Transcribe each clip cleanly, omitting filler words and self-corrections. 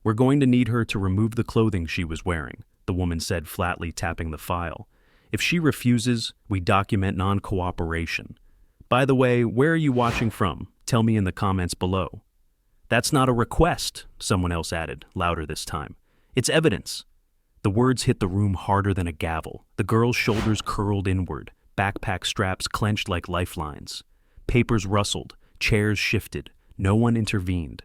We're going to need her to remove the clothing she was wearing, the woman said flatly, tapping the file. If she refuses, we document non-cooperation. By the way, where are you watching from? Tell me in the comments below. That's not a request, someone else added, louder this time. It's evidence. The words hit the room harder than a gavel. The girl's shoulders curled inward, backpack straps clenched like lifelines. Papers rustled, chairs shifted. No one intervened.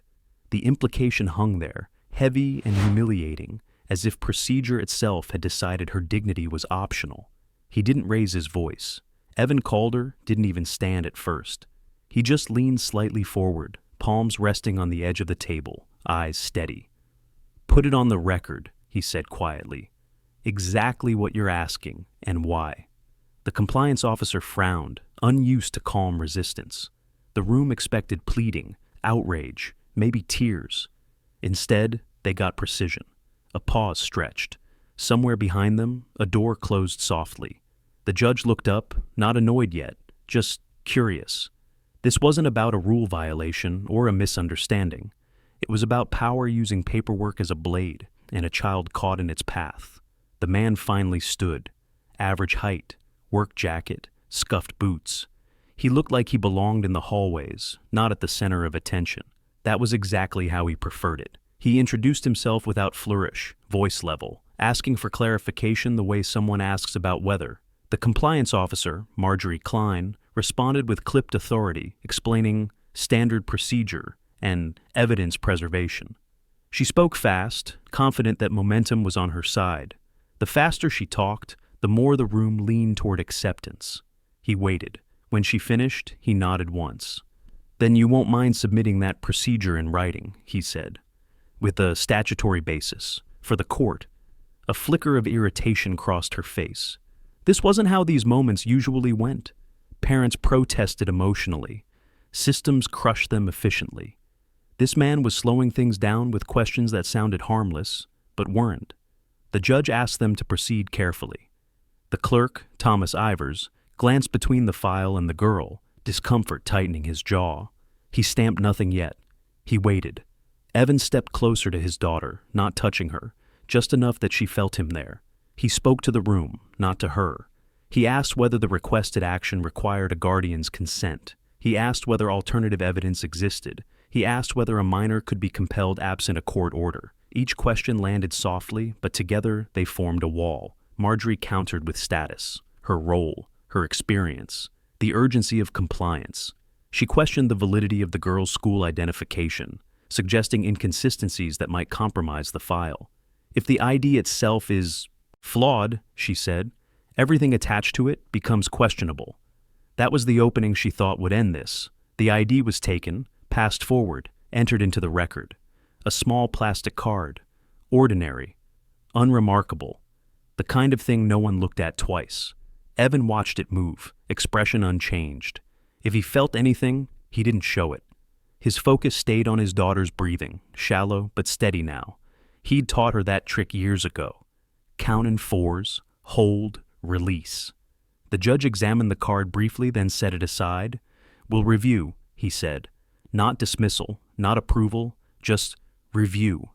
The implication hung there, heavy and humiliating, as if procedure itself had decided her dignity was optional. He didn't raise his voice. Evan Calder didn't even stand at first. He just leaned slightly forward, palms resting on the edge of the table, eyes steady. Put it on the record, he said quietly. Exactly what you're asking and why. The compliance officer frowned, unused to calm resistance. The room expected pleading, outrage, maybe tears. Instead, they got precision. A pause stretched. Somewhere behind them, a door closed softly. The judge looked up, not annoyed yet, just curious. This wasn't about a rule violation or a misunderstanding. It was about power using paperwork as a blade and a child caught in its path. The man finally stood. Average height, work jacket, scuffed boots. He looked like he belonged in the hallways, not at the center of attention. That was exactly how he preferred it. He introduced himself without flourish, voice level, asking for clarification the way someone asks about weather. The compliance officer, Marjorie Klein, responded with clipped authority, explaining standard procedure and evidence preservation. She spoke fast, confident that momentum was on her side. The faster she talked, the more the room leaned toward acceptance. He waited. When she finished, he nodded once. Then you won't mind submitting that procedure in writing, he said, with a statutory basis, for the court. A flicker of irritation crossed her face. This wasn't how these moments usually went. Parents protested emotionally. Systems crushed them efficiently. This man was slowing things down with questions that sounded harmless, but weren't. The judge asked them to proceed carefully. The clerk, Thomas Ivers, glanced between the file and the girl, discomfort tightening his jaw. He stamped nothing yet. He waited. Evan stepped closer to his daughter, not touching her, just enough that she felt him there. He spoke to the room, not to her. He asked whether the requested action required a guardian's consent. He asked whether alternative evidence existed. He asked whether a minor could be compelled absent a court order. Each question landed softly, but together they formed a wall. Marjorie countered with status, her role, her experience, the urgency of compliance. She questioned the validity of the girl's school identification, suggesting inconsistencies that might compromise the file. If the ID itself is flawed, she said, everything attached to it becomes questionable. That was the opening she thought would end this. The ID was taken, passed forward, entered into the record. A small plastic card. Ordinary. Unremarkable. The kind of thing no one looked at twice. Evan watched it move, expression unchanged. If he felt anything, he didn't show it. His focus stayed on his daughter's breathing, shallow but steady now. He'd taught her that trick years ago. Count in fours, hold, release. The judge examined the card briefly, then set it aside. We'll review, he said. Not dismissal, not approval, just review.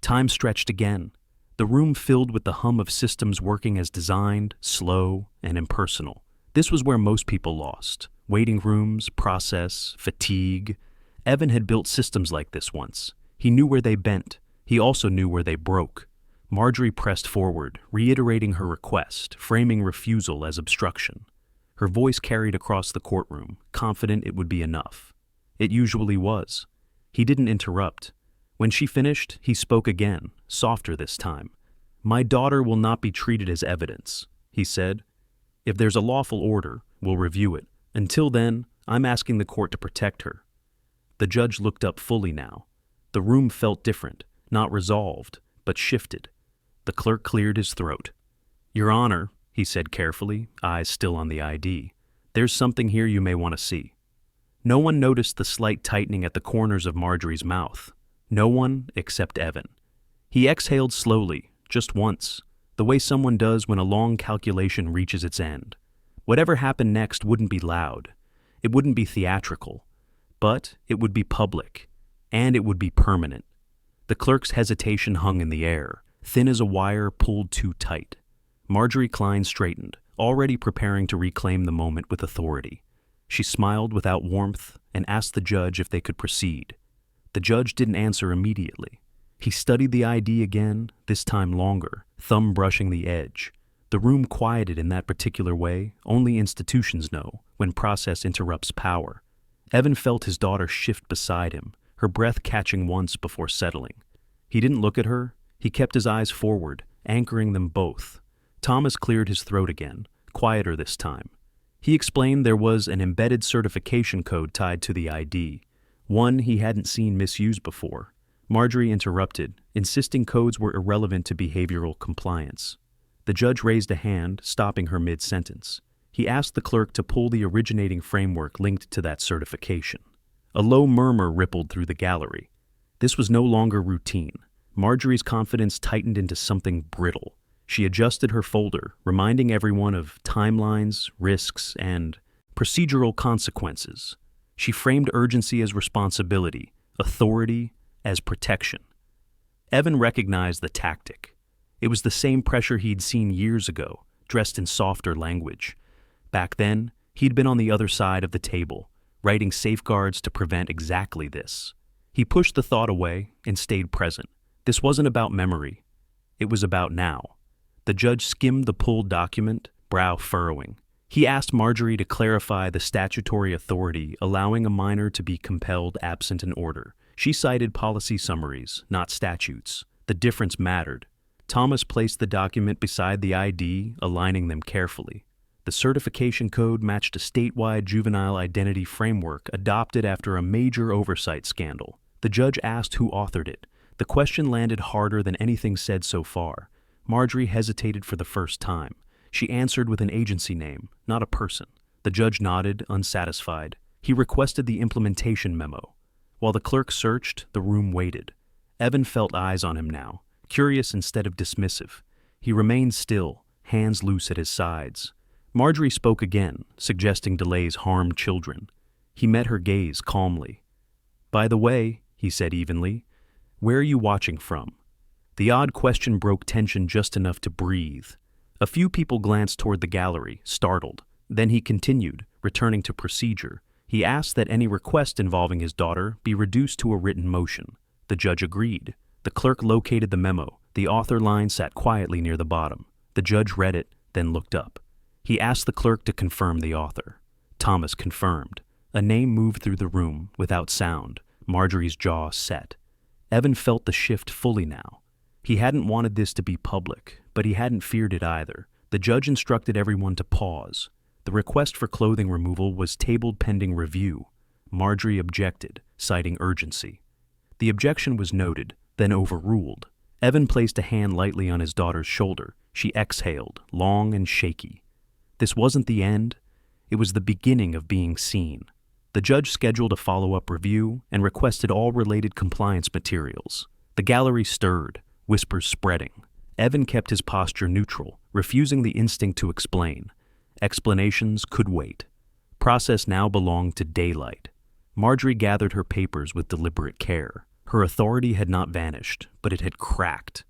Time stretched again. The room filled with the hum of systems working as designed, slow, and impersonal. This was where most people lost. Waiting rooms, process, fatigue. Evan had built systems like this once. He knew where they bent. He also knew where they broke. Marjorie pressed forward, reiterating her request, framing refusal as obstruction. Her voice carried across the courtroom, confident it would be enough. It usually was. He didn't interrupt. When she finished, he spoke again, softer this time. My daughter will not be treated as evidence, he said. If there's a lawful order, we'll review it. Until then, I'm asking the court to protect her. The judge looked up fully now. The room felt different, not resolved, but shifted. The clerk cleared his throat. Your Honor, he said carefully, eyes still on the ID, there's something here you may want to see. No one noticed the slight tightening at the corners of Marjorie's mouth. No one except Evan. He exhaled slowly, just once, the way someone does when a long calculation reaches its end. Whatever happened next wouldn't be loud. It wouldn't be theatrical. But it would be public. And it would be permanent. The clerk's hesitation hung in the air, thin as a wire pulled too tight. Marjorie Klein straightened, already preparing to reclaim the moment with authority. She smiled without warmth and asked the judge if they could proceed. The judge didn't answer immediately. He studied the ID again, this time longer, thumb brushing the edge. The room quieted in that particular way only institutions know, when process interrupts power. Evan felt his daughter shift beside him, her breath catching once before settling. He didn't look at her. He kept his eyes forward, anchoring them both. Thomas cleared his throat again, quieter this time. He explained there was an embedded certification code tied to the ID, one he hadn't seen misused before. Marjorie interrupted, insisting codes were irrelevant to behavioral compliance. The judge raised a hand, stopping her mid-sentence. He asked the clerk to pull the originating framework linked to that certification. A low murmur rippled through the gallery. This was no longer routine. Marjorie's confidence tightened into something brittle. She adjusted her folder, reminding everyone of timelines, risks, and procedural consequences. She framed urgency as responsibility, authority as protection. Evan recognized the tactic. It was the same pressure he'd seen years ago, dressed in softer language. Back then, he'd been on the other side of the table, writing safeguards to prevent exactly this. He pushed the thought away and stayed present. This wasn't about memory. It was about now. The judge skimmed the pulled document, brow furrowing. He asked Marjorie to clarify the statutory authority allowing a minor to be compelled absent an order. She cited policy summaries, not statutes. The difference mattered. Thomas placed the document beside the ID, aligning them carefully. The certification code matched a statewide juvenile identity framework adopted after a major oversight scandal. The judge asked who authored it. The question landed harder than anything said so far. Marjorie hesitated for the first time. She answered with an agency name, not a person. The judge nodded, unsatisfied. He requested the implementation memo. While the clerk searched, the room waited. Evan felt eyes on him now, curious instead of dismissive. He remained still, hands loose at his sides. Marjorie spoke again, suggesting delays harmed children. He met her gaze calmly. "By the way," he said evenly, "where are you watching from?" The odd question broke tension just enough to breathe. A few people glanced toward the gallery, startled. Then he continued, returning to procedure. He asked that any request involving his daughter be reduced to a written motion. The judge agreed. The clerk located the memo. The author line sat quietly near the bottom. The judge read it, then looked up. He asked the clerk to confirm the author. Thomas confirmed. A name moved through the room, without sound. Marjorie's jaw set. Evan felt the shift fully now. He hadn't wanted this to be public, but he hadn't feared it either. The judge instructed everyone to pause. The request for clothing removal was tabled pending review. Marjorie objected, citing urgency. The objection was noted, then overruled. Evan placed a hand lightly on his daughter's shoulder. She exhaled, long and shaky. This wasn't the end. It was the beginning of being seen. The judge scheduled a follow-up review and requested all related compliance materials. The gallery stirred, whispers spreading. Evan kept his posture neutral, refusing the instinct to explain. Explanations could wait. Process now belonged to daylight. Marjorie gathered her papers with deliberate care. Her authority had not vanished, but it had cracked.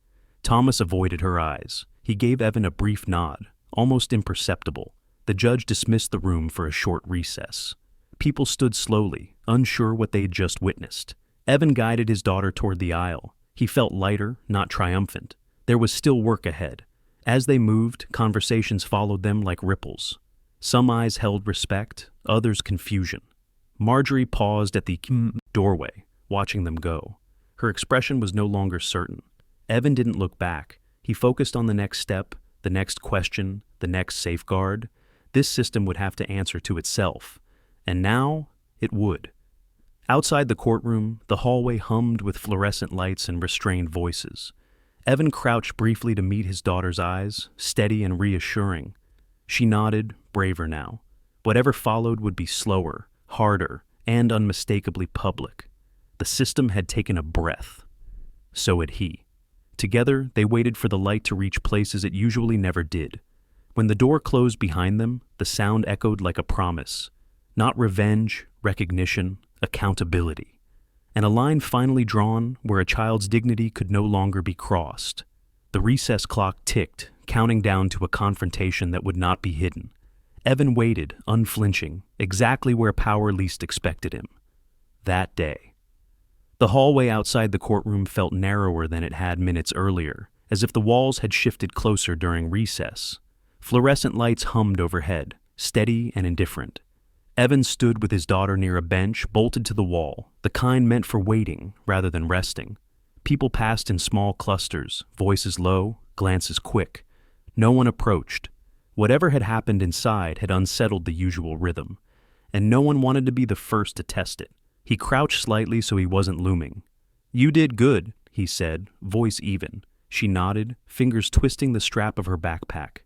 Thomas avoided her eyes. He gave Evan a brief nod, almost imperceptible. The judge dismissed the room for a short recess. People stood slowly, unsure what they had just witnessed. Evan guided his daughter toward the aisle. He felt lighter, not triumphant. There was still work ahead. As they moved, conversations followed them like ripples. Some eyes held respect, others confusion. Marjorie paused at the doorway, watching them go. Her expression was no longer certain. Evan didn't look back. He focused on the next step, the next question, the next safeguard. This system would have to answer to itself. And now, it would. Outside the courtroom, the hallway hummed with fluorescent lights and restrained voices. Evan crouched briefly to meet his daughter's eyes, steady and reassuring. She nodded, braver now. Whatever followed would be slower, harder, and unmistakably public. The system had taken a breath. So had he. Together, they waited for the light to reach places it usually never did. When the door closed behind them, the sound echoed like a promise. Not revenge, recognition, accountability. and a line finally drawn where a child's dignity could no longer be crossed. The recess clock ticked, counting down to a confrontation that would not be hidden. Evan waited, unflinching, exactly where power least expected him. That day. The hallway outside the courtroom felt narrower than it had minutes earlier, as if the walls had shifted closer during recess. Fluorescent lights hummed overhead, steady and indifferent. Evan stood with his daughter near a bench bolted to the wall, the kind meant for waiting rather than resting. People passed in small clusters, voices low, glances quick. No one approached. Whatever had happened inside had unsettled the usual rhythm, and no one wanted to be the first to test it. He crouched slightly so he wasn't looming. "You did good," he said, voice even. She nodded, fingers twisting the strap of her backpack.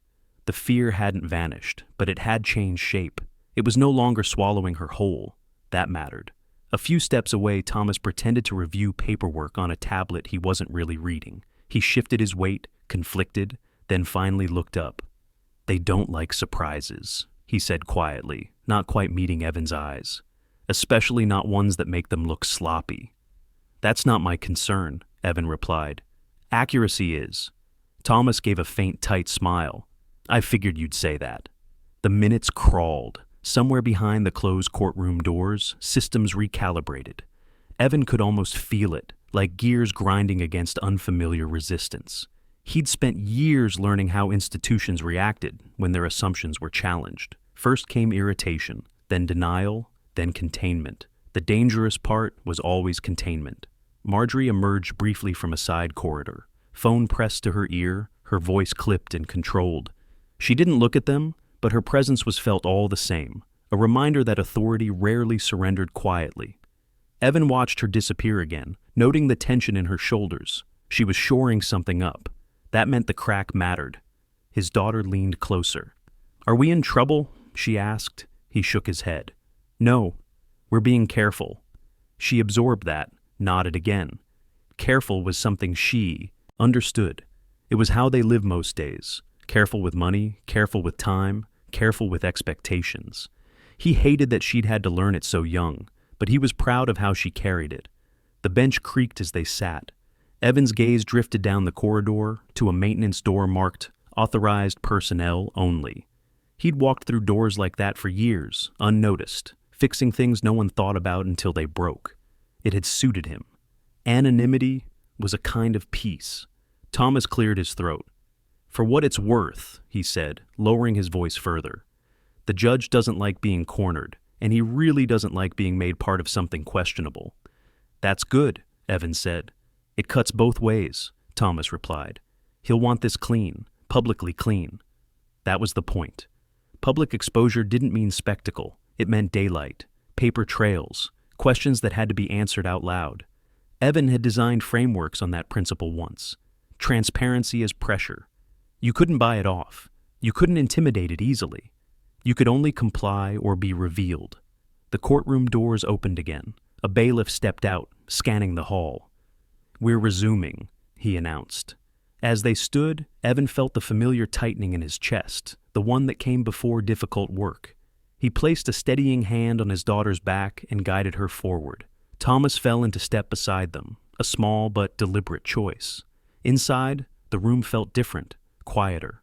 The fear hadn't vanished, but it had changed shape. It was no longer swallowing her whole. That mattered. A few steps away, Thomas pretended to review paperwork on a tablet he wasn't really reading. He shifted his weight, conflicted, then finally looked up. "They don't like surprises," he said quietly, not quite meeting Evan's eyes. "Especially not ones that make them look sloppy." "That's not my concern," Evan replied. "Accuracy is." Thomas gave a faint, tight smile. "I figured you'd say that." The minutes crawled. Somewhere behind the closed courtroom doors, systems recalibrated. Evan could almost feel it, like gears grinding against unfamiliar resistance. He'd spent years learning how institutions reacted when their assumptions were challenged. First came irritation, then denial, then containment. The dangerous part was always containment. Marjorie emerged briefly from a side corridor, phone pressed to her ear, her voice clipped and controlled. She didn't look at them, but her presence was felt all the same, a reminder that authority rarely surrendered quietly. Evan watched her disappear again, noting the tension in her shoulders. She was shoring something up. That meant the crack mattered. His daughter leaned closer. "Are we in trouble?" she asked. He shook his head. "No, we're being careful." She absorbed that, nodded again. Careful was something she understood. It was how they live most days. Careful with money, careful with time, careful with expectations. He hated that she'd had to learn it so young, but he was proud of how she carried it. The bench creaked as they sat. Evan's gaze drifted down the corridor to a maintenance door marked "Authorized Personnel Only." He'd walked through doors like that for years, unnoticed, fixing things no one thought about until they broke. It had suited him. Anonymity was a kind of peace. Thomas cleared his throat. "For what it's worth," he said, lowering his voice further. "The judge doesn't like being cornered, and he really doesn't like being made part of something questionable." "That's good," Evan said. "It cuts both ways," Thomas replied. "He'll want this clean, publicly clean." That was the point. Public exposure didn't mean spectacle. It meant daylight, paper trails, questions that had to be answered out loud. Evan had designed frameworks on that principle once. Transparency as pressure. You couldn't buy it off. You couldn't intimidate it easily. You could only comply or be revealed. The courtroom doors opened again. A bailiff stepped out, scanning the hall. "We're resuming," he announced. As they stood, Evan felt the familiar tightening in his chest, the one that came before difficult work. He placed a steadying hand on his daughter's back and guided her forward. Thomas fell into step beside them, a small but deliberate choice. Inside, the room felt different, quieter.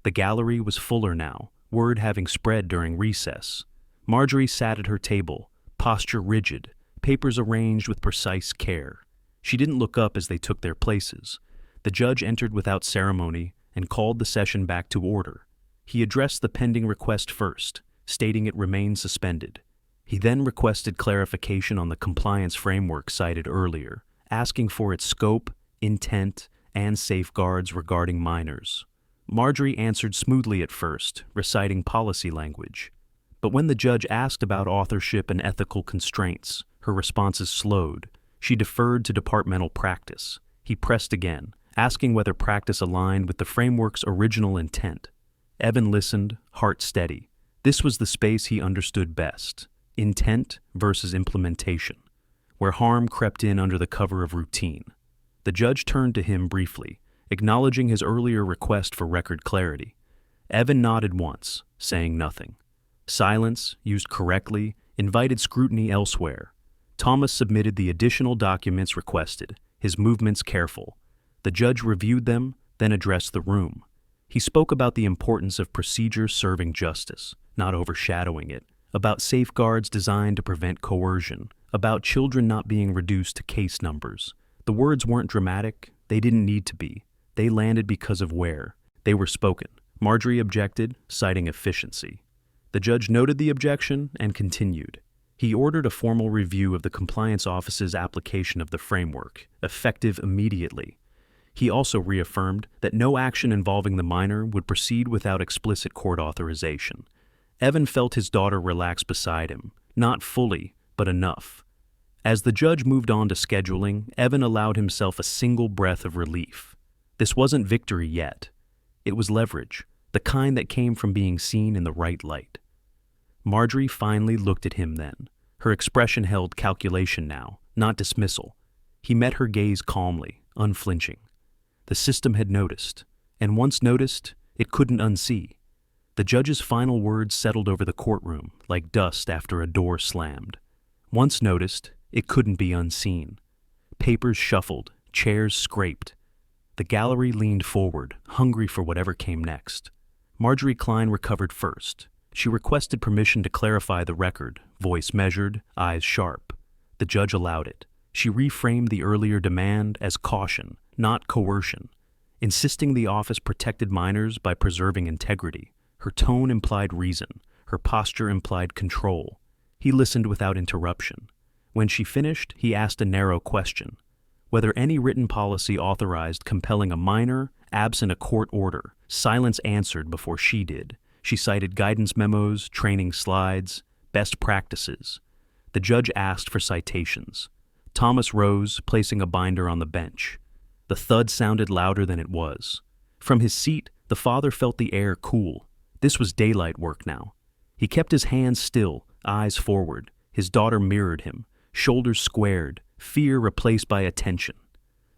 The gallery was fuller now, word having spread during recess. Marjorie sat at her table, posture rigid, papers arranged with precise care. She didn't look up as they took their places. The judge entered without ceremony and called the session back to order. He addressed the pending request first, stating it remained suspended. He then requested clarification on the compliance framework cited earlier, asking for its scope, intent, and safeguards regarding minors. Marjorie answered smoothly at first, reciting policy language. But when the judge asked about authorship and ethical constraints, her responses slowed. She deferred to departmental practice. He pressed again, asking whether practice aligned with the framework's original intent. Evan listened, heart steady. This was the space he understood best, intent versus implementation, where harm crept in under the cover of routine. The judge turned to him briefly, acknowledging his earlier request for record clarity. Evan nodded once, saying nothing. Silence, used correctly, invited scrutiny elsewhere. Thomas submitted the additional documents requested, his movements careful. The judge reviewed them, then addressed the room. He spoke about the importance of procedure serving justice, not overshadowing it, about safeguards designed to prevent coercion, about children not being reduced to case numbers. The words weren't dramatic, they didn't need to be. They landed because of where they were spoken. Marjorie objected, citing efficiency. The judge noted the objection and continued. He ordered a formal review of the compliance office's application of the framework, effective immediately. He also reaffirmed that no action involving the minor would proceed without explicit court authorization. Evan felt his daughter relax beside him, not fully, but enough. As the judge moved on to scheduling, Evan allowed himself a single breath of relief. This wasn't victory yet. It was leverage, the kind that came from being seen in the right light. Marjorie finally looked at him then. Her expression held calculation now, not dismissal. He met her gaze calmly, unflinching. The system had noticed, and once noticed, it couldn't unsee. The judge's final words settled over the courtroom like dust after a door slammed. Once noticed, it couldn't be unseen. Papers shuffled, chairs scraped. The gallery leaned forward, hungry for whatever came next. Marjorie Klein recovered first. She requested permission to clarify the record, voice measured, eyes sharp. The judge allowed it. She reframed the earlier demand as caution, not coercion, insisting the office protected minors by preserving integrity. Her tone implied reason. Her posture implied control. He listened without interruption. When she finished, he asked a narrow question: whether any written policy authorized compelling a minor, absent a court order. Silence answered before she did. She cited guidance memos, training slides, best practices. The judge asked for citations. Thomas rose, placing a binder on the bench. The thud sounded louder than it was. From his seat, the father felt the air cool. This was daylight work now. He kept his hands still, eyes forward. His daughter mirrored him, shoulders squared, fear replaced by attention.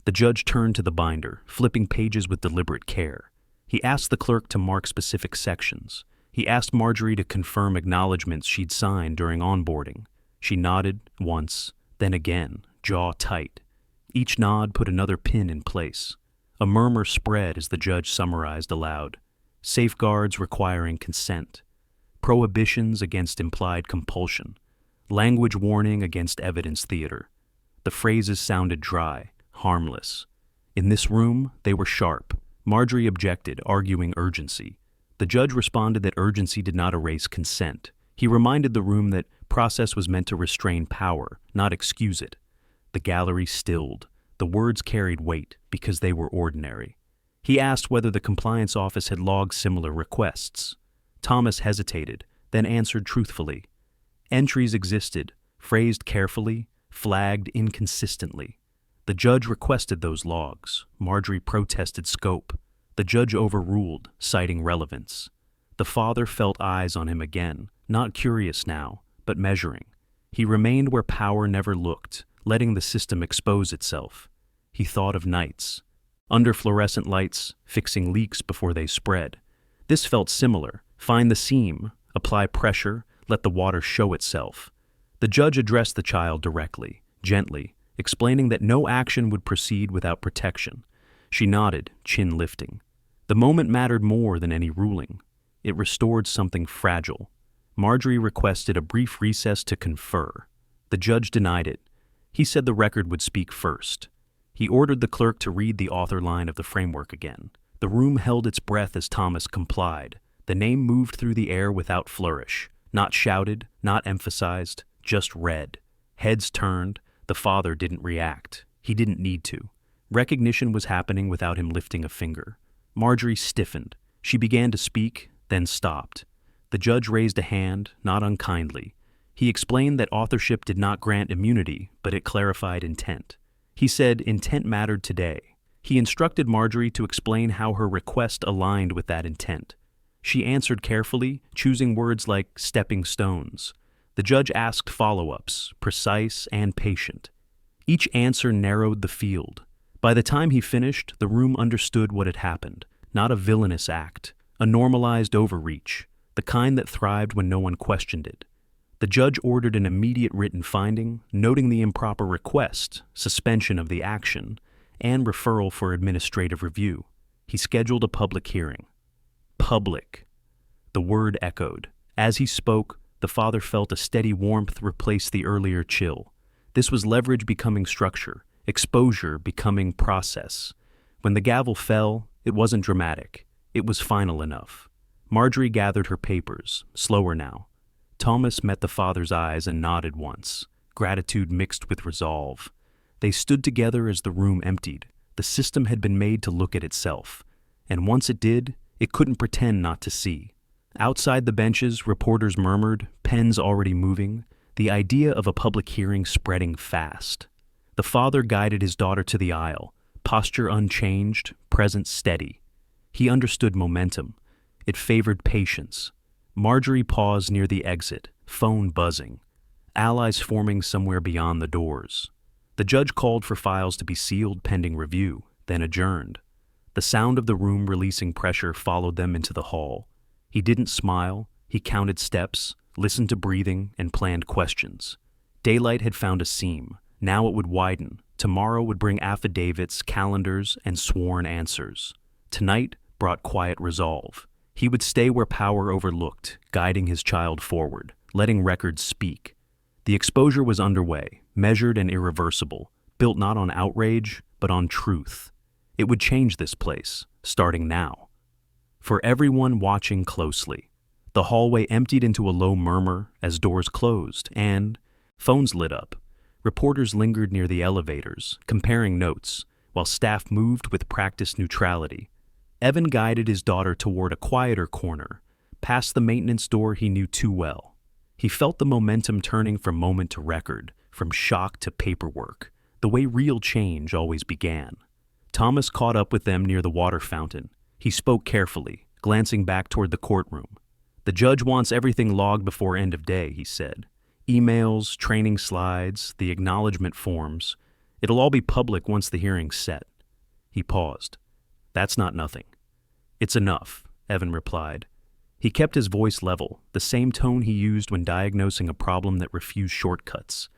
The judge turned to the binder, flipping pages with deliberate care. He asked the clerk to mark specific sections. He asked Marjorie to confirm acknowledgments she'd signed during onboarding. She nodded once, then again, jaw tight. Each nod put another pin in place. A murmur spread as the judge summarized aloud. Safeguards requiring consent. Prohibitions against implied compulsion. Language warning against evidence theater. The phrases sounded dry, harmless. In this room, they were sharp. Marjorie objected, arguing urgency. The judge responded that urgency did not erase consent. He reminded the room that process was meant to restrain power, not excuse it. The gallery stilled. The words carried weight because they were ordinary. He asked whether the compliance office had logged similar requests. Thomas hesitated, then answered truthfully. Entries existed, phrased carefully, flagged inconsistently. The judge requested those logs. Marjorie protested scope. The judge overruled, citing relevance. The father felt eyes on him again, not curious now, but measuring. He remained where power never looked, letting the system expose itself. He thought of nights. Under fluorescent lights, fixing leaks before they spread. This felt similar. Find the seam, apply pressure, let the water show itself. The judge addressed the child directly, gently, explaining that no action would proceed without protection. She nodded, chin lifting. The moment mattered more than any ruling. It restored something fragile. Marjorie requested a brief recess to confer. The judge denied it. He said the record would speak first. He ordered the clerk to read the author line of the framework again. The room held its breath as Thomas complied. The name moved through the air without flourish. Not shouted, not emphasized, just read. Heads turned. The father didn't react. He didn't need to. Recognition was happening without him lifting a finger. Marjorie stiffened. She began to speak, then stopped. The judge raised a hand, not unkindly. He explained that authorship did not grant immunity, but it clarified intent. He said intent mattered today. He instructed Marjorie to explain how her request aligned with that intent. She answered carefully, choosing words like stepping stones. The judge asked follow-ups, precise and patient. Each answer narrowed the field. By the time he finished, the room understood what had happened. Not a villainous act, a normalized overreach, the kind that thrived when no one questioned it. The judge ordered an immediate written finding, noting the improper request, suspension of the action, and referral for administrative review. He scheduled a public hearing. Public. The word echoed. As he spoke, the father felt a steady warmth replace the earlier chill. This was leverage becoming structure, exposure becoming process. When the gavel fell, it wasn't dramatic. It was final enough. Marjorie gathered her papers, slower now. Thomas met the father's eyes and nodded once, gratitude mixed with resolve. They stood together as the room emptied. The system had been made to look at itself, and once it did, it couldn't pretend not to see. Outside the benches, reporters murmured, pens already moving, the idea of a public hearing spreading fast. The father guided his daughter to the aisle, posture unchanged, presence steady. He understood momentum. It favored patience. Marjorie paused near the exit, phone buzzing. Allies forming somewhere beyond the doors. The judge called for files to be sealed pending review, then adjourned. The sound of the room releasing pressure followed them into the hall. He didn't smile. He counted steps, listened to breathing, and planned questions. Daylight had found a seam. Now it would widen. Tomorrow would bring affidavits, calendars, and sworn answers. Tonight brought quiet resolve. He would stay where power overlooked, guiding his child forward, letting records speak. The exposure was underway, measured and irreversible, built not on outrage, but on truth. It would change this place, starting now. For everyone watching closely, the hallway emptied into a low murmur as doors closed and phones lit up. Reporters lingered near the elevators, comparing notes, while staff moved with practiced neutrality. Evan guided his daughter toward a quieter corner, past the maintenance door he knew too well. He felt the momentum turning from moment to record, from shock to paperwork, the way real change always began. Thomas caught up with them near the water fountain. He spoke carefully, glancing back toward the courtroom. "The judge wants everything logged before end of day," he said. "Emails, training slides, the acknowledgement forms. It'll all be public once the hearing's set." He paused. "That's not nothing." "It's enough," Evan replied. He kept his voice level, the same tone he used when diagnosing a problem that refused shortcuts.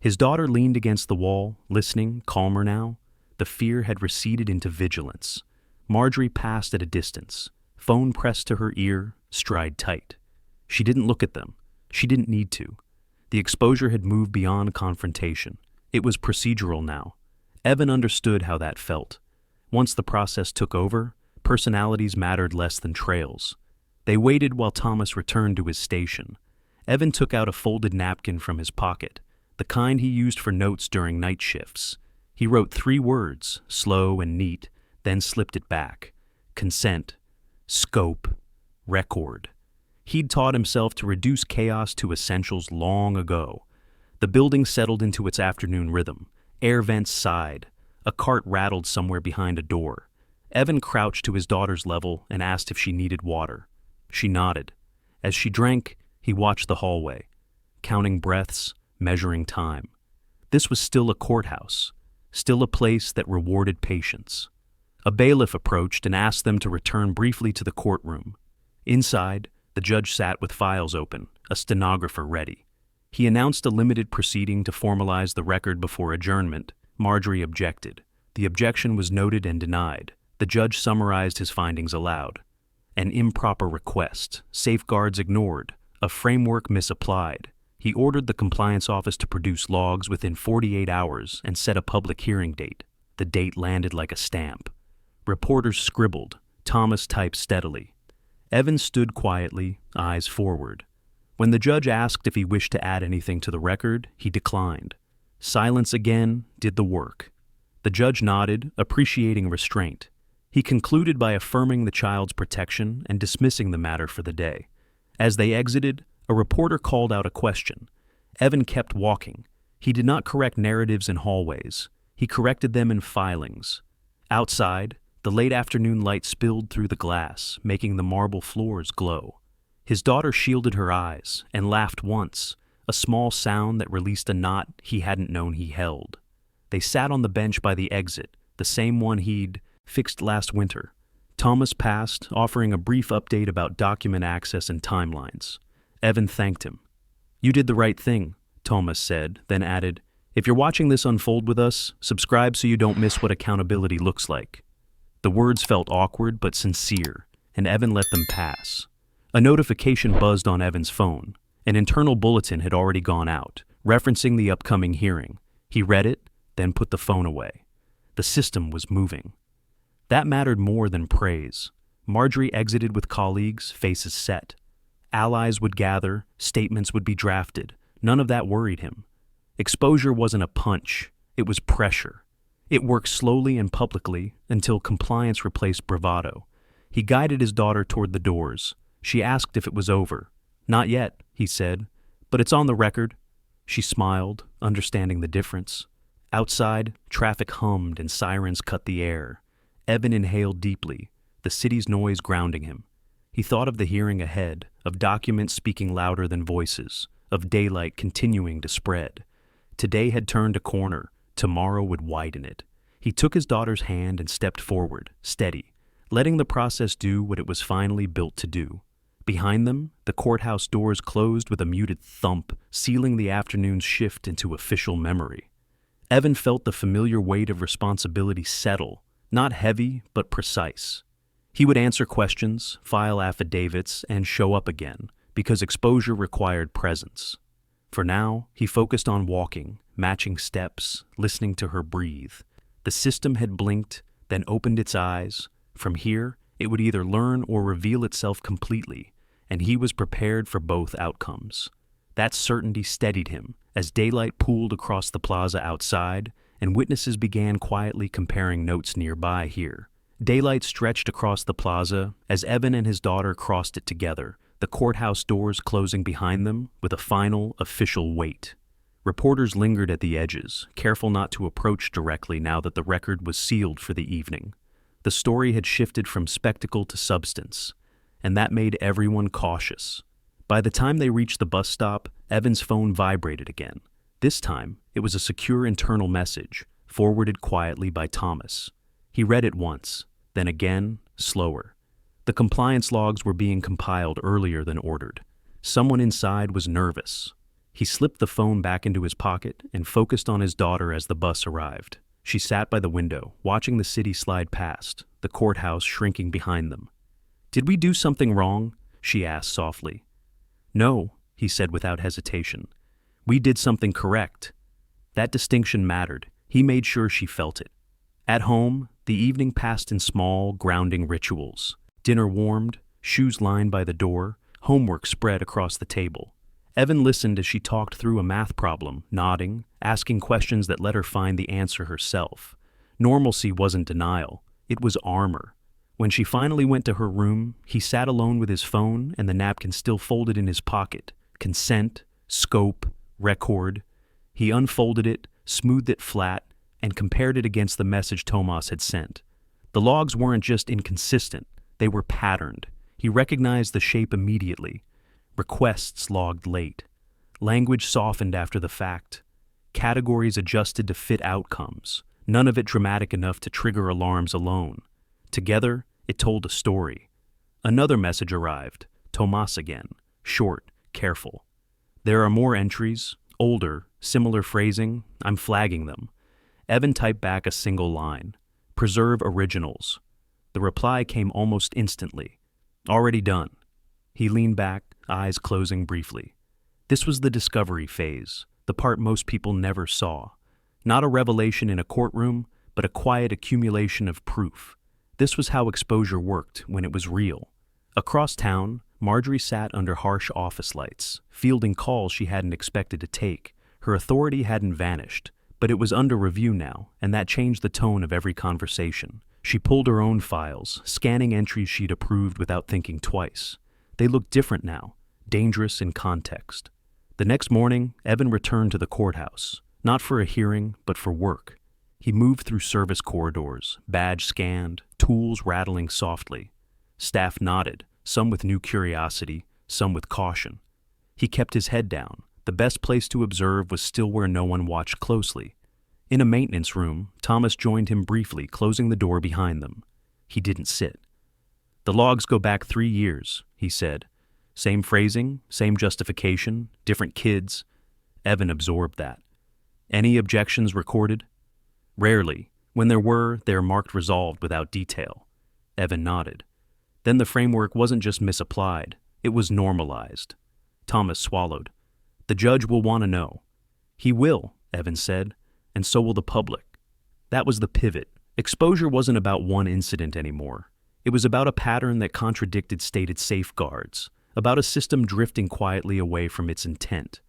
His daughter leaned against the wall, listening, calmer now. The fear had receded into vigilance. Marjorie passed at a distance, phone pressed to her ear, stride tight. She didn't look at them. She didn't need to. The exposure had moved beyond confrontation. It was procedural now. Evan understood how that felt. Once the process took over, personalities mattered less than trails. They waited while Thomas returned to his station. Evan took out a folded napkin from his pocket, the kind he used for notes during night shifts. He wrote 3 words, slow and neat, then slipped it back. Consent, scope, record. He'd taught himself to reduce chaos to essentials long ago. The building settled into its afternoon rhythm. Air vents sighed. A cart rattled somewhere behind a door. Evan crouched to his daughter's level and asked if she needed water. She nodded. As she drank, he watched the hallway, counting breaths, measuring time. This was still a courthouse, still a place that rewarded patience. A bailiff approached and asked them to return briefly to the courtroom. Inside, the judge sat with files open, a stenographer ready. He announced a limited proceeding to formalize the record before adjournment. Marjorie objected. The objection was noted and denied. The judge summarized his findings aloud. An improper request, safeguards ignored, a framework misapplied. He ordered the compliance office to produce logs within 48 hours and set a public hearing date. The date landed like a stamp. Reporters scribbled. Thomas typed steadily. Evan stood quietly, eyes forward. When the judge asked if he wished to add anything to the record, he declined. Silence again did the work. The judge nodded, appreciating restraint. He concluded by affirming the child's protection and dismissing the matter for the day. As they exited, a reporter called out a question. Evan kept walking. He did not correct narratives in hallways. He corrected them in filings. Outside, the late afternoon light spilled through the glass, making the marble floors glow. His daughter shielded her eyes and laughed once, a small sound that released a knot he hadn't known he held. They sat on the bench by the exit, the same one he'd fixed last winter. Thomas passed, offering a brief update about document access and timelines. Evan thanked him. "You did the right thing," Thomas said, then added, "If you're watching this unfold with us, subscribe so you don't miss what accountability looks like." The words felt awkward but sincere, and Evan let them pass. A notification buzzed on Evan's phone. An internal bulletin had already gone out, referencing the upcoming hearing. He read it, then put the phone away. The system was moving. That mattered more than praise. Marjorie exited with colleagues, faces set. Allies would gather, statements would be drafted. None of that worried him. Exposure wasn't a punch, it was pressure. It worked slowly and publicly until compliance replaced bravado. He guided his daughter toward the doors. She asked if it was over. "Not yet," he said, "but it's on the record." She smiled, understanding the difference. Outside, traffic hummed and sirens cut the air. Evan inhaled deeply, the city's noise grounding him. He thought of the hearing ahead, of documents speaking louder than voices, of daylight continuing to spread. Today had turned a corner, tomorrow would widen it. He took his daughter's hand and stepped forward, steady, letting the process do what it was finally built to do. Behind them, the courthouse doors closed with a muted thump, sealing the afternoon's shift into official memory. Evan felt the familiar weight of responsibility settle, not heavy, but precise. He would answer questions, file affidavits, and show up again, because exposure required presence. For now, he focused on walking, matching steps, listening to her breathe. The system had blinked, then opened its eyes. From here, it would either learn or reveal itself completely, and he was prepared for both outcomes. That certainty steadied him as daylight pooled across the plaza outside, and witnesses began quietly comparing notes nearby here. Daylight stretched across the plaza as Evan and his daughter crossed it together, the courthouse doors closing behind them with a final, official wait. Reporters lingered at the edges, careful not to approach directly now that the record was sealed for the evening. The story had shifted from spectacle to substance, and that made everyone cautious. By the time they reached the bus stop, Evan's phone vibrated again. This time, it was a secure internal message, forwarded quietly by Thomas. He read it once, then again, slower. The compliance logs were being compiled earlier than ordered. Someone inside was nervous. He slipped the phone back into his pocket and focused on his daughter as the bus arrived. She sat by the window, watching the city slide past, the courthouse shrinking behind them. "Did we do something wrong?" she asked softly. "No," he said without hesitation. "We did something correct." That distinction mattered. He made sure she felt it. At home, the evening passed in small, grounding rituals. Dinner warmed, shoes lined by the door, homework spread across the table. Evan listened as she talked through a math problem, nodding, asking questions that let her find the answer herself. Normalcy wasn't denial, it was armor. When she finally went to her room, he sat alone with his phone and the napkin still folded in his pocket. Consent, scope, record. He unfolded it, smoothed it flat, and compared it against the message Tomas had sent. The logs weren't just inconsistent, they were patterned. He recognized the shape immediately. Requests logged late. Language softened after the fact. Categories adjusted to fit outcomes, none of it dramatic enough to trigger alarms alone. Together, it told a story. Another message arrived, Tomas again, short, careful. "There are more entries, older, similar phrasing, I'm flagging them." Evan typed back a single line, "Preserve originals." The reply came almost instantly, "Already done." He leaned back, eyes closing briefly. This was the discovery phase, the part most people never saw. Not a revelation in a courtroom, but a quiet accumulation of proof. This was how exposure worked when it was real. Across town, Marjorie sat under harsh office lights, fielding calls she hadn't expected to take. Her authority hadn't vanished, but it was under review now, and that changed the tone of every conversation. She pulled her own files, scanning entries she'd approved without thinking twice. They looked different now, dangerous in context. The next morning, Evan returned to the courthouse, not for a hearing, but for work. He moved through service corridors, badge scanned, tools rattling softly. Staff nodded, some with new curiosity, some with caution. He kept his head down. The best place to observe was still where no one watched closely. In a maintenance room, Thomas joined him briefly, closing the door behind them. He didn't sit. "The logs go back 3 years," he said. Same phrasing, same justification, different kids. Evan absorbed that. Any objections recorded? Rarely. When there were, they were marked resolved without detail. Evan nodded. Then the framework wasn't just misapplied, it was normalized. Thomas swallowed. The judge will want to know. He will, Evan said, and so will the public. That was the pivot. Exposure wasn't about one incident anymore. It was about a pattern that contradicted stated safeguards, about a system drifting quietly away from its intent.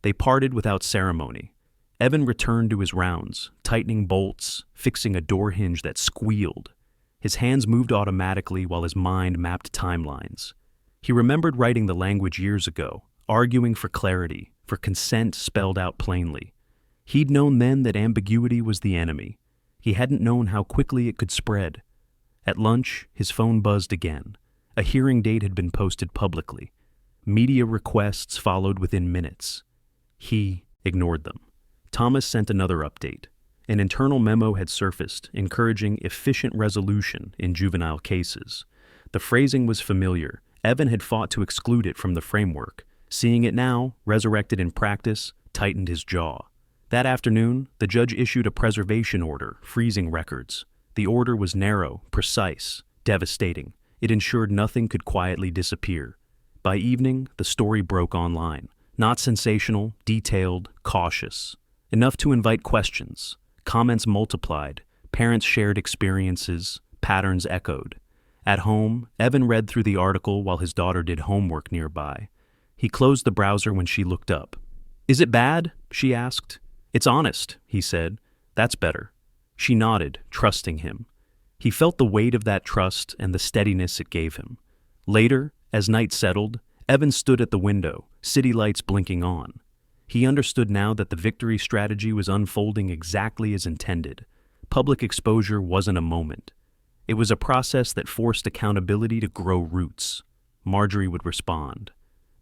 They parted without ceremony. Evan returned to his rounds, tightening bolts, fixing a door hinge that squealed. His hands moved automatically while his mind mapped timelines. He remembered writing the language years ago, arguing for clarity, for consent spelled out plainly. He'd known then that ambiguity was the enemy. He hadn't known how quickly it could spread. At lunch, his phone buzzed again. A hearing date had been posted publicly. Media requests followed within minutes. He ignored them. Thomas sent another update. An internal memo had surfaced, encouraging efficient resolution in juvenile cases. The phrasing was familiar. Evan had fought to exclude it from the framework. Seeing it now, resurrected in practice, tightened his jaw. That afternoon, the judge issued a preservation order, freezing records. The order was narrow, precise, devastating. It ensured nothing could quietly disappear. By evening, the story broke online. Not sensational, detailed, cautious. Enough to invite questions. Comments multiplied. Parents shared experiences. Patterns echoed. At home, Evan read through the article while his daughter did homework nearby. He closed the browser when she looked up. "Is it bad?" she asked. "It's honest," he said. "That's better." She nodded, trusting him. He felt the weight of that trust and the steadiness it gave him. Later, as night settled, Evan stood at the window, city lights blinking on. He understood now that the victory strategy was unfolding exactly as intended. Public exposure wasn't a moment. It was a process that forced accountability to grow roots. Marjorie would respond.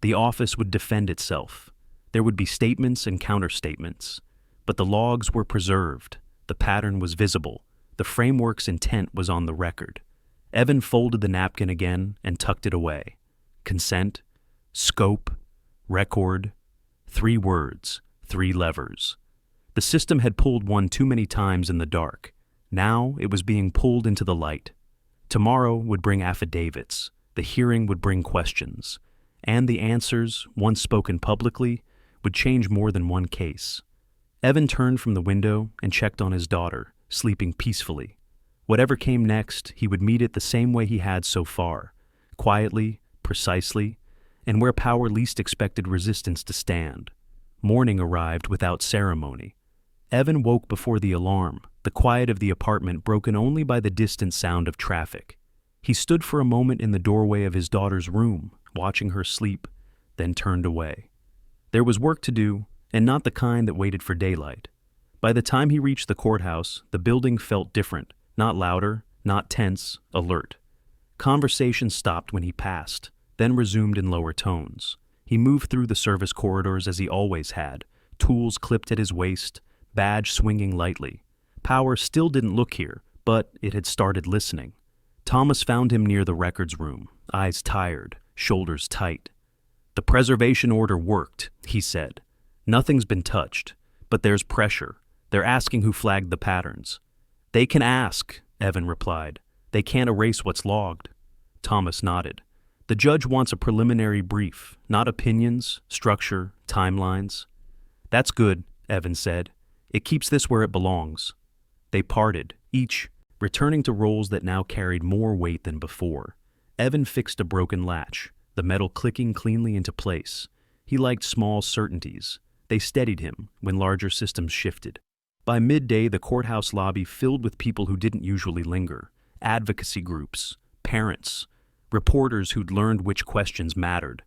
The office would defend itself. There would be statements and counterstatements. But the logs were preserved. The pattern was visible. The framework's intent was on the record. Evan folded the napkin again and tucked it away. Consent, scope, record. 3 words, 3 levers. The system had pulled one too many times in the dark. Now it was being pulled into the light. Tomorrow would bring affidavits. The hearing would bring questions. And the answers, once spoken publicly, would change more than one case. Evan turned from the window and checked on his daughter, sleeping peacefully. Whatever came next, he would meet it the same way he had so far, quietly, precisely, and where power least expected resistance to stand. Morning arrived without ceremony. Evan woke before the alarm, the quiet of the apartment broken only by the distant sound of traffic. He stood for a moment in the doorway of his daughter's room, watching her sleep, then turned away. There was work to do, and not the kind that waited for daylight. By the time he reached the courthouse, the building felt different, not louder, not tense, alert. Conversation stopped when he passed, then resumed in lower tones. He moved through the service corridors as he always had, tools clipped at his waist, badge swinging lightly. Power still didn't look here, but it had started listening. Thomas found him near the records room, eyes tired, shoulders tight. "The preservation order worked," he said. "Nothing's been touched, but there's pressure. They're asking who flagged the patterns." "They can ask," Evan replied. "They can't erase what's logged." Thomas nodded. "The judge wants a preliminary brief, not opinions, structure, timelines." "That's good," Evan said. "It keeps this where it belongs." They parted, each returning to roles that now carried more weight than before. Evan fixed a broken latch, the metal clicking cleanly into place. He liked small certainties. They steadied him when larger systems shifted. By midday, the courthouse lobby filled with people who didn't usually linger. Advocacy groups, parents, reporters who'd learned which questions mattered.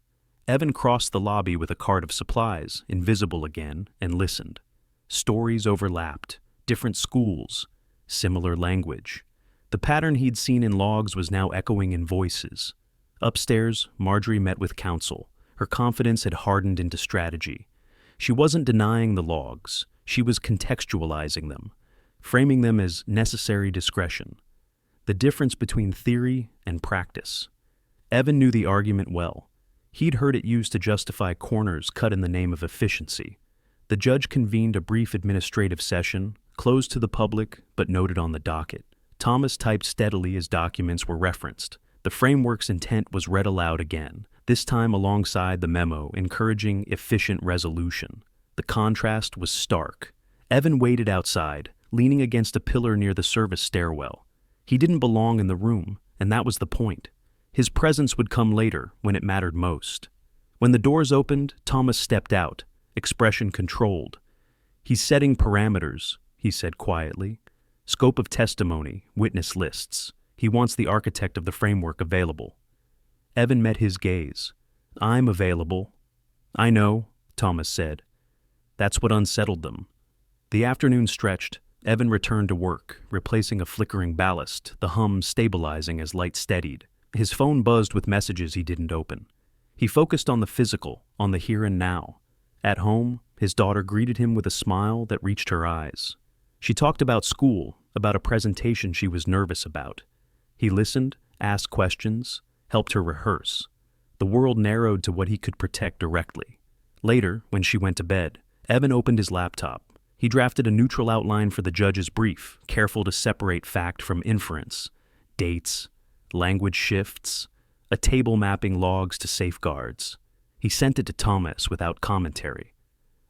Evan crossed the lobby with a cart of supplies, invisible again, and listened. Stories overlapped, different schools, similar language. The pattern he'd seen in logs was now echoing in voices. Upstairs, Marjorie met with counsel. Her confidence had hardened into strategy. She wasn't denying the logs. She was contextualizing them, framing them as necessary discretion. The difference between theory and practice. Evan knew the argument well. He'd heard it used to justify corners cut in the name of efficiency. The judge convened a brief administrative session, closed to the public but noted on the docket. Thomas typed steadily as documents were referenced. The framework's intent was read aloud again, this time alongside the memo encouraging efficient resolution. The contrast was stark. Evan waited outside, leaning against a pillar near the service stairwell. He didn't belong in the room, and that was the point. His presence would come later, when it mattered most. When the doors opened, Thomas stepped out, expression controlled. "He's setting parameters," he said quietly. "Scope of testimony, witness lists. He wants the architect of the framework available." Evan met his gaze. "I'm available." "I know," Thomas said. That's what unsettled them. The afternoon stretched. Evan returned to work, replacing a flickering ballast, the hum stabilizing as light steadied. His phone buzzed with messages he didn't open. He focused on the physical, on the here and now. At home, his daughter greeted him with a smile that reached her eyes. She talked about school, about a presentation she was nervous about. He listened, asked questions, helped her rehearse. The world narrowed to what he could protect directly. Later, when she went to bed, Evan opened his laptop. He drafted a neutral outline for the judge's brief, careful to separate fact from inference. Dates, language shifts, a table mapping logs to safeguards. He sent it to Thomas without commentary.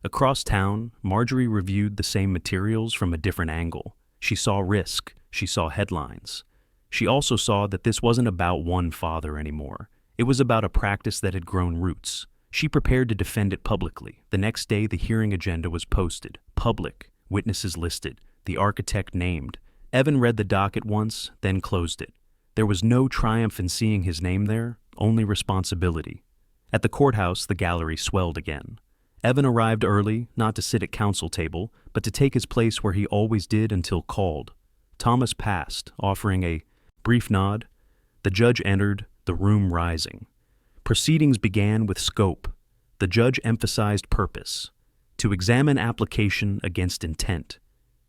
Across town, Marjorie reviewed the same materials from a different angle. She saw risk, she saw headlines. She also saw that this wasn't about one father anymore. It was about a practice that had grown roots. She prepared to defend it publicly. The next day, the hearing agenda was posted. Public, witnesses listed, the architect named. Evan read the docket once, then closed it. There was no triumph in seeing his name there, only responsibility. At the courthouse, the gallery swelled again. Evan arrived early, not to sit at counsel table, but to take his place where he always did until called. Thomas passed, offering a brief nod. The judge entered, the room rising. Proceedings began with scope. The judge emphasized purpose, to examine application against intent.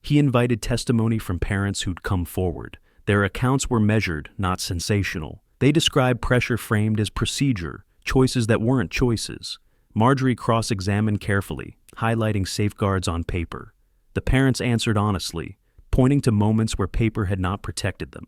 He invited testimony from parents who'd come forward. Their accounts were measured, not sensational. They described pressure framed as procedure, choices that weren't choices. Marjorie cross-examined carefully, highlighting safeguards on paper. The parents answered honestly, pointing to moments where paper had not protected them.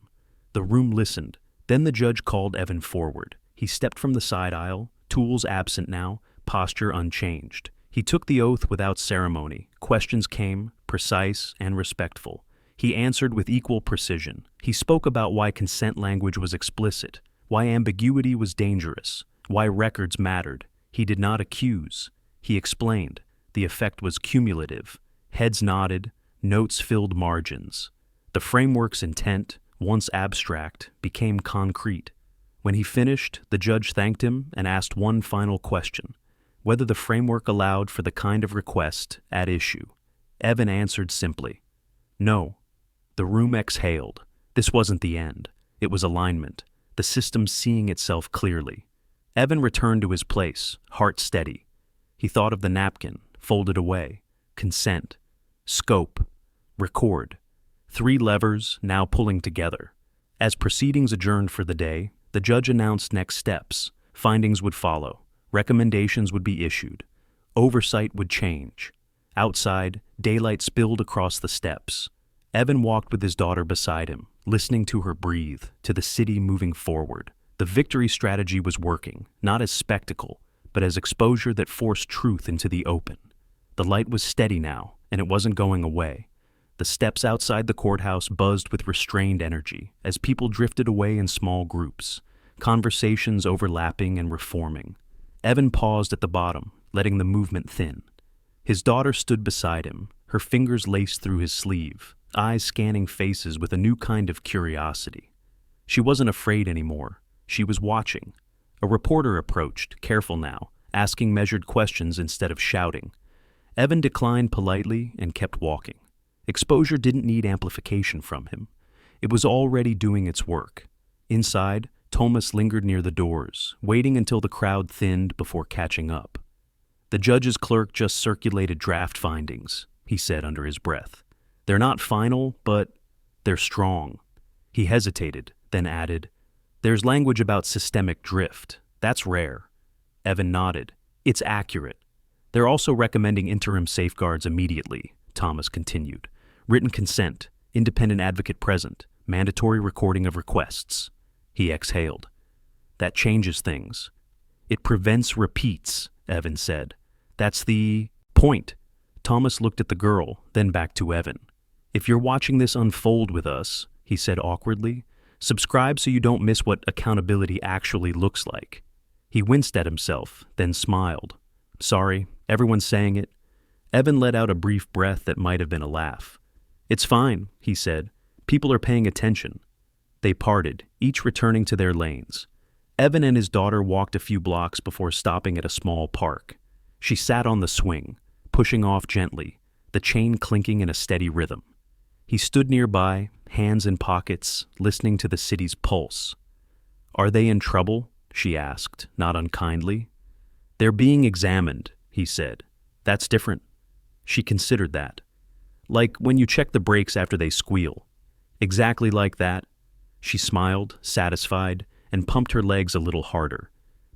The room listened. Then the judge called Evan forward. He stepped from the side aisle, tools absent now, posture unchanged. He took the oath without ceremony. Questions came, precise and respectful. He answered with equal precision. He spoke about why consent language was explicit, why ambiguity was dangerous, why records mattered. He did not accuse. He explained. The effect was cumulative. Heads nodded, notes filled margins. The framework's intent, once abstract, became concrete. When he finished, the judge thanked him and asked one final question, whether the framework allowed for the kind of request at issue. Evan answered simply, "No." The room exhaled. This wasn't the end. It was alignment, the system seeing itself clearly. Evan returned to his place, heart steady. He thought of the napkin, folded away. Consent, scope, record. 3 levers now pulling together. As proceedings adjourned for the day, the judge announced next steps. Findings would follow. Recommendations would be issued. Oversight would change. Outside, daylight spilled across the steps. Evan walked with his daughter beside him, listening to her breathe, to the city moving forward. The victory strategy was working, not as spectacle, but as exposure that forced truth into the open. The light was steady now, and it wasn't going away. The steps outside the courthouse buzzed with restrained energy as people drifted away in small groups, conversations overlapping and reforming. Evan paused at the bottom, letting the movement thin. His daughter stood beside him, her fingers laced through his sleeve, eyes scanning faces with a new kind of curiosity. She wasn't afraid anymore. She was watching. A reporter approached, careful now, asking measured questions instead of shouting. Evan declined politely and kept walking. Exposure didn't need amplification from him. It was already doing its work. Inside, Thomas lingered near the doors, waiting until the crowd thinned before catching up. "The judge's clerk just circulated draft findings," he said under his breath. "They're not final, but they're strong." He hesitated, then added, "There's language about systemic drift. That's rare." Evan nodded. It's accurate. They're also recommending interim safeguards immediately, Thomas continued. Written consent, independent advocate present, mandatory recording of requests. He exhaled. That changes things. It prevents repeats, Evan said. That's the point. Thomas looked at the girl, then back to Evan. If you're watching this unfold with us, he said awkwardly, subscribe so you don't miss what accountability actually looks like. He winced at himself, then smiled. Sorry, everyone's saying it. Evan let out a brief breath that might have been a laugh. It's fine, he said. People are paying attention. They parted, each returning to their lanes. Evan and his daughter walked a few blocks before stopping at a small park. She sat on the swing, pushing off gently, the chain clinking in a steady rhythm. He stood nearby, hands in pockets, listening to the city's pulse. Are they in trouble? She asked, not unkindly. They're being examined, he said. That's different. She considered that. Like when you check the brakes after they squeal. Exactly like that. She smiled, satisfied, and pumped her legs a little harder.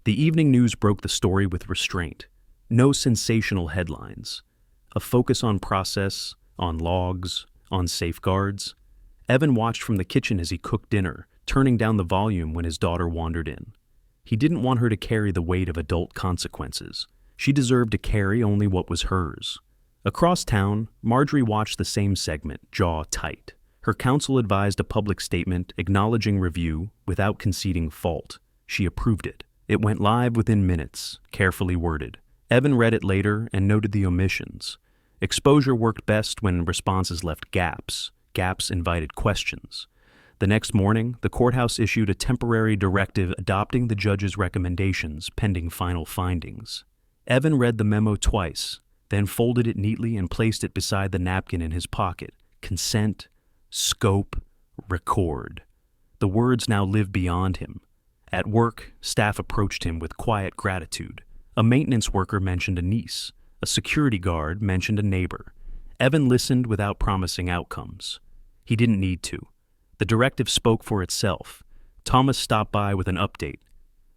The evening news broke the story with restraint. No sensational headlines. A focus on process, on logs, on safeguards. Evan watched from the kitchen as he cooked dinner, turning down the volume when his daughter wandered in. He didn't want her to carry the weight of adult consequences. She deserved to carry only what was hers. Across town, Marjorie watched the same segment, jaw tight. Her counsel advised a public statement acknowledging review without conceding fault. She approved it. It went live within minutes, carefully worded. Evan read it later and noted the omissions. Exposure worked best when responses left gaps. Gaps invited questions. The next morning, the courthouse issued a temporary directive adopting the judge's recommendations pending final findings. Evan read the memo twice, then folded it neatly and placed it beside the napkin in his pocket. Consent, scope, record. The words now lived beyond him. At work, staff approached him with quiet gratitude. A maintenance worker mentioned a niece. A security guard mentioned a neighbor. Evan listened without promising outcomes. He didn't need to. The directive spoke for itself. Thomas stopped by with an update.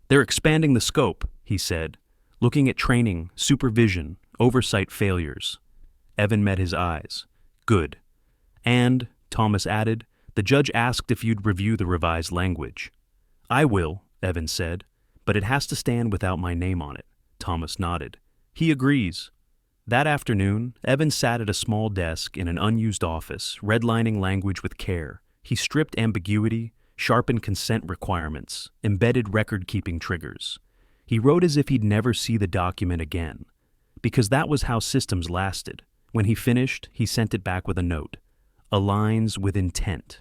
They're expanding the scope, he said, looking at training, supervision, oversight failures. Evan met his eyes. Good. And, Thomas added, the judge asked if you'd review the revised language. I will, Evan said, but it has to stand without my name on it. Thomas nodded. He agrees. That afternoon, Evan sat at a small desk in an unused office, redlining language with care. He stripped ambiguity, sharpened consent requirements, embedded record-keeping triggers. He wrote as if he'd never see the document again, because that was how systems lasted. When he finished, he sent it back with a note. Aligns with intent.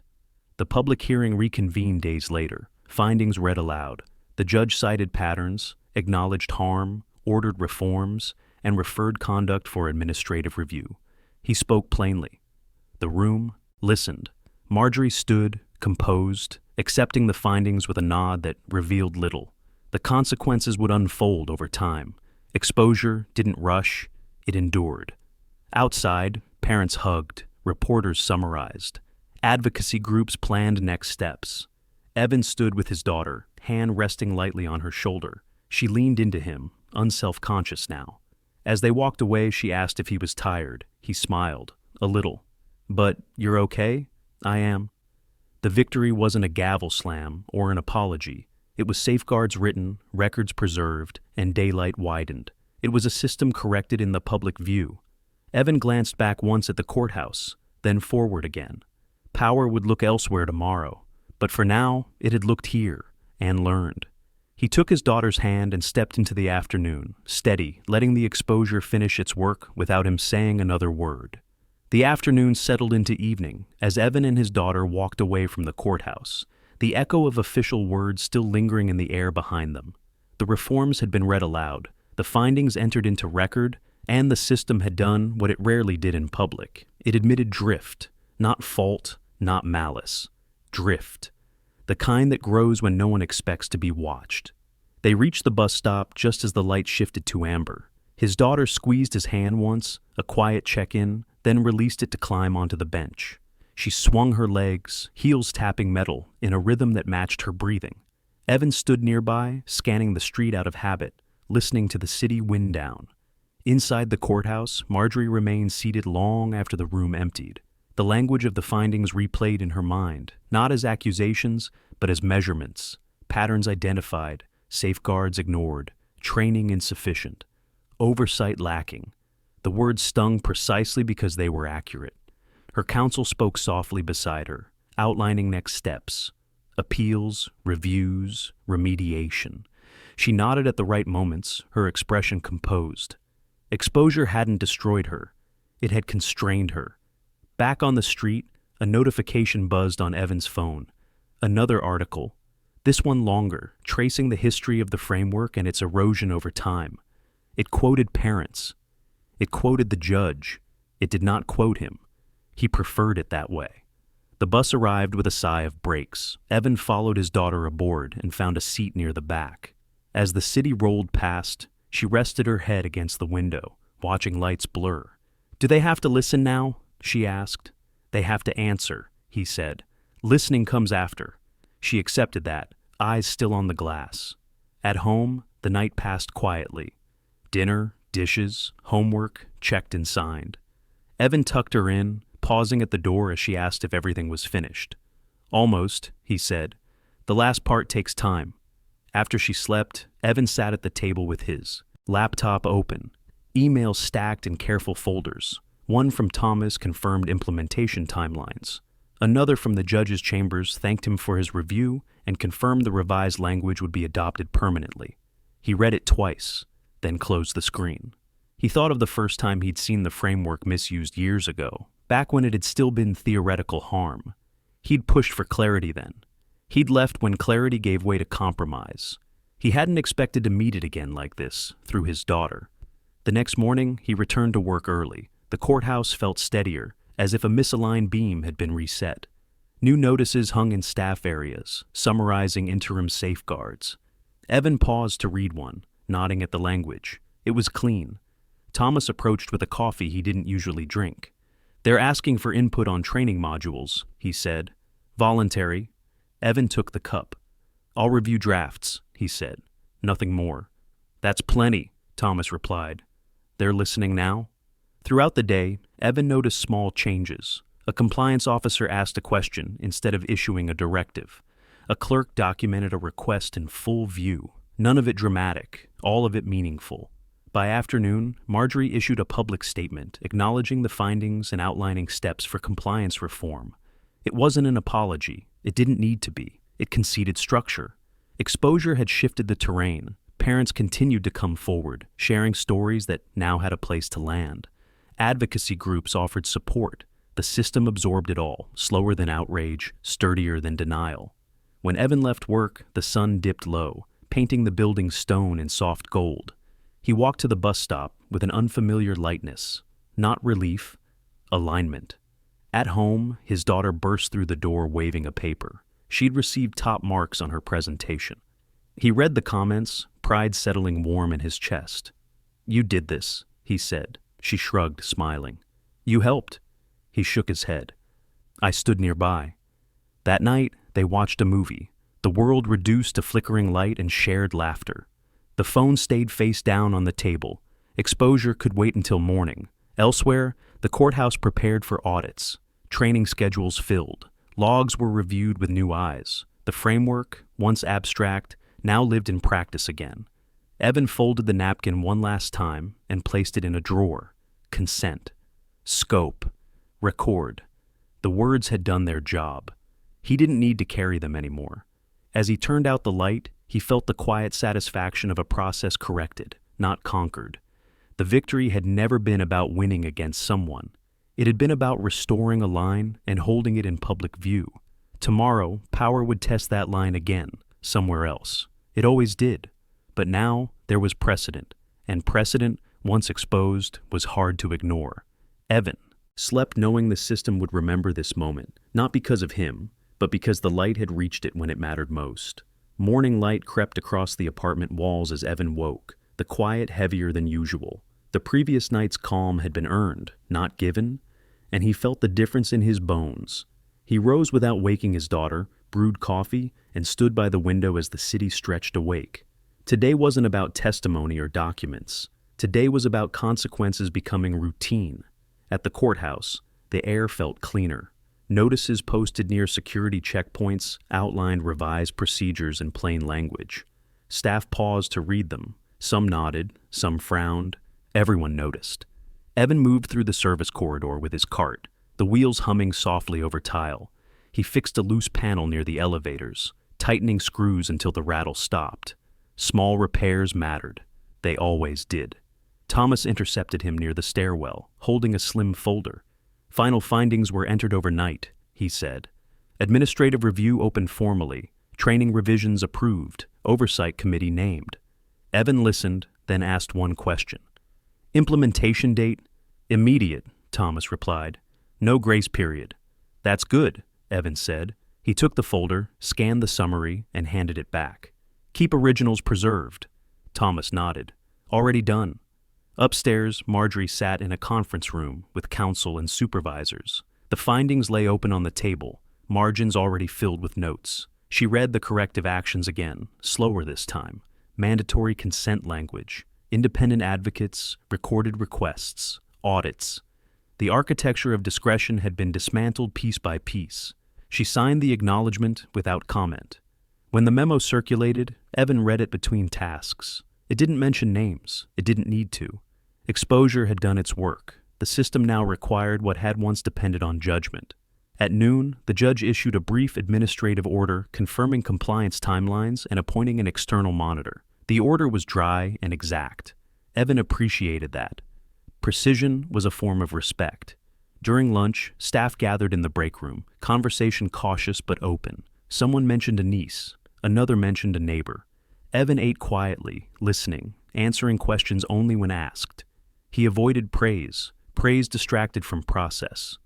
The public hearing reconvened days later. Findings read aloud. The judge cited patterns, acknowledged harm, ordered reforms, and referred conduct for administrative review. He spoke plainly. The room listened. Marjorie stood, composed, accepting the findings with a nod that revealed little. The consequences would unfold over time. Exposure didn't rush, it endured. Outside, parents hugged, reporters summarized. Advocacy groups planned next steps. Evan stood with his daughter, hand resting lightly on her shoulder. She leaned into him, unself-conscious now. As they walked away, she asked if he was tired. He smiled, a little. But you're okay? I am. The victory wasn't a gavel slam or an apology. It was safeguards written, records preserved, and daylight widened. It was a system corrected in the public view. Evan glanced back once at the courthouse, then forward again. Power would look elsewhere tomorrow, but for now, it had looked here and learned. He took his daughter's hand and stepped into the afternoon, steady, letting the exposure finish its work without him saying another word. The afternoon settled into evening as Evan and his daughter walked away from the courthouse, the echo of official words still lingering in the air behind them. The reforms had been read aloud, the findings entered into record, and the system had done what it rarely did in public. It admitted drift, not fault, not malice. Drift. The kind that grows when no one expects to be watched. They reached the bus stop just as the light shifted to amber. His daughter squeezed his hand once, a quiet check-in, then released it to climb onto the bench. She swung her legs, heels tapping metal, in a rhythm that matched her breathing. Evan stood nearby, scanning the street out of habit, listening to the city wind down. Inside the courthouse, Marjorie remained seated long after the room emptied. The language of the findings replayed in her mind, not as accusations, but as measurements, patterns identified, safeguards ignored, training insufficient, oversight lacking. The words stung precisely because they were accurate. Her counsel spoke softly beside her, outlining next steps: appeals, reviews, remediation. She nodded at the right moments, her expression composed. Exposure hadn't destroyed her. It had constrained her. Back on the street, a notification buzzed on Evan's phone. Another article, this one longer, tracing the history of the framework and its erosion over time. It quoted parents. It quoted the judge. It did not quote him. He preferred it that way. The bus arrived with a sigh of brakes. Evan followed his daughter aboard and found a seat near the back. As the city rolled past, she rested her head against the window, watching lights blur. "Do they have to listen now?" she asked. "They have to answer," he said. "Listening comes after." She accepted that, eyes still on the glass. At home, the night passed quietly. Dinner, dishes, homework, checked and signed. Evan tucked her in, pausing at the door as she asked if everything was finished. "Almost," he said. "The last part takes time." After she slept, Evan sat at the table with his laptop open, emails stacked in careful folders. One from Thomas confirmed implementation timelines. Another from the judge's chambers thanked him for his review and confirmed the revised language would be adopted permanently. He read it twice, then closed the screen. He thought of the first time he'd seen the framework misused years ago, back when it had still been theoretical harm. He'd pushed for clarity then. He'd left when clarity gave way to compromise. He hadn't expected to meet it again like this, through his daughter. The next morning, he returned to work early. The courthouse felt steadier, as if a misaligned beam had been reset. New notices hung in staff areas, summarizing interim safeguards. Evan paused to read one, nodding at the language. It was clean. Thomas approached with a coffee he didn't usually drink. "They're asking for input on training modules," he said. "Voluntary." Evan took the cup. "I'll review drafts," he said. Nothing more. "That's plenty," Thomas replied. "They're listening now?" Throughout the day, Evan noticed small changes. A compliance officer asked a question instead of issuing a directive. A clerk documented a request in full view, none of it dramatic, all of it meaningful. By afternoon, Marjorie issued a public statement acknowledging the findings and outlining steps for compliance reform. It wasn't an apology. It didn't need to be. It conceded structure. Exposure had shifted the terrain. Parents continued to come forward, sharing stories that now had a place to land. Advocacy groups offered support. The system absorbed it all, slower than outrage, sturdier than denial. When Evan left work, the sun dipped low, painting the building's stone in soft gold. He walked to the bus stop with an unfamiliar lightness. Not relief, alignment. At home, his daughter burst through the door waving a paper. She'd received top marks on her presentation. He read the comments, pride settling warm in his chest. "You did this," he said. She shrugged, smiling. "You helped." He shook his head. "I stood nearby." That night, they watched a movie. The world reduced to flickering light and shared laughter. The phone stayed face down on the table. Exposure could wait until morning. Elsewhere, the courthouse prepared for audits. Training schedules filled. Logs were reviewed with new eyes. The framework, once abstract, now lived in practice again. Evan folded the napkin one last time and placed it in a drawer. Consent. Scope. Record. The words had done their job. He didn't need to carry them anymore. As he turned out the light, he felt the quiet satisfaction of a process corrected, not conquered. The victory had never been about winning against someone. It had been about restoring a line and holding it in public view. Tomorrow, power would test that line again, somewhere else. It always did. But now, there was precedent, and precedent, once exposed, was hard to ignore. Evan slept knowing the system would remember this moment, not because of him, but because the light had reached it when it mattered most. Morning light crept across the apartment walls as Evan woke, the quiet heavier than usual. The previous night's calm had been earned, not given, and he felt the difference in his bones. He rose without waking his daughter, brewed coffee, and stood by the window as the city stretched awake. Today wasn't about testimony or documents. Today was about consequences becoming routine. At the courthouse, the air felt cleaner. Notices posted near security checkpoints outlined revised procedures in plain language. Staff paused to read them. Some nodded, some frowned. Everyone noticed. Evan moved through the service corridor with his cart, the wheels humming softly over tile. He fixed a loose panel near the elevators, tightening screws until the rattle stopped. Small repairs mattered. They always did. Thomas intercepted him near the stairwell, holding a slim folder. Final findings were entered overnight, he said. Administrative review opened formally. Training revisions approved. Oversight committee named. Evan listened, then asked one question. Implementation date? Immediate, Thomas replied. No grace period. That's good, Evan said. He took the folder, scanned the summary, and handed it back. Keep originals preserved. Thomas nodded. Already done. Upstairs, Marjorie sat in a conference room with counsel and supervisors. The findings lay open on the table, margins already filled with notes. She read the corrective actions again, slower this time. Mandatory consent language, independent advocates, recorded requests, audits. The architecture of discretion had been dismantled piece by piece. She signed the acknowledgement without comment. When the memo circulated, Evan read it between tasks. It didn't mention names. It didn't need to. Exposure had done its work. The system now required what had once depended on judgment. At noon, the judge issued a brief administrative order confirming compliance timelines and appointing an external monitor. The order was dry and exact. Evan appreciated that. Precision was a form of respect. During lunch, staff gathered in the break room, conversation cautious but open. Someone mentioned a niece. Another mentioned a neighbor. Evan ate quietly, listening, answering questions only when asked. He avoided praise distracted from process.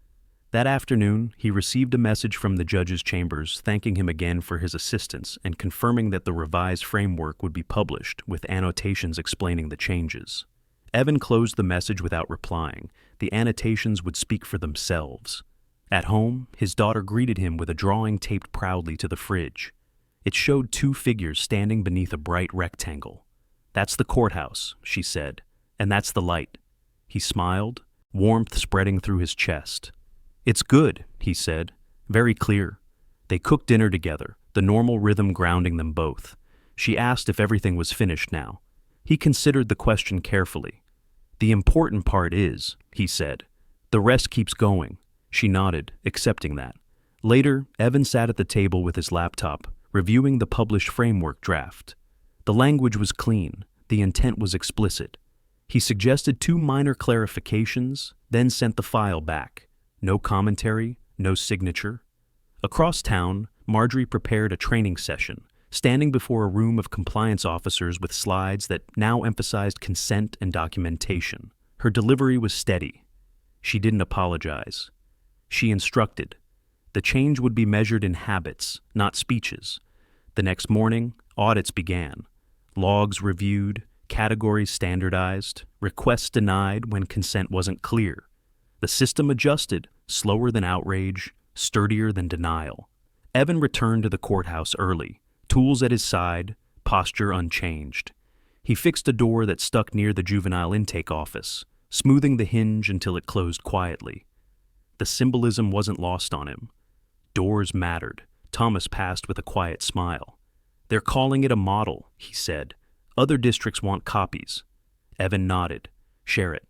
That afternoon, he received a message from the judge's chambers thanking him again for his assistance and confirming that the revised framework would be published with annotations explaining the changes. Evan closed the message without replying. The annotations would speak for themselves. At home, his daughter greeted him with a drawing taped proudly to the fridge. It showed two figures standing beneath a bright rectangle. "That's the courthouse," she said, "and that's the light." He smiled, warmth spreading through his chest. "It's good," he said, "very clear." They cooked dinner together, the normal rhythm grounding them both. She asked if everything was finished now. He considered the question carefully. "The important part is," he said. "The rest keeps going." She nodded, accepting that. Later, Evan sat at the table with his laptop, reviewing the published framework draft. The language was clean, the intent was explicit. He suggested 2 minor clarifications, then sent the file back. No commentary, no signature. Across town, Marjorie prepared a training session, standing before a room of compliance officers with slides that now emphasized consent and documentation. Her delivery was steady. She didn't apologize. She instructed. The change would be measured in habits, not speeches. The next morning, audits began. Logs reviewed, categories standardized, requests denied when consent wasn't clear. The system adjusted, slower than outrage, sturdier than denial. Evan returned to the courthouse early, tools at his side, posture unchanged. He fixed a door that stuck near the juvenile intake office, smoothing the hinge until it closed quietly. The symbolism wasn't lost on him. Doors mattered. Thomas passed with a quiet smile. "They're calling it a model," he said. "Other districts want copies." Evan nodded. "Share it."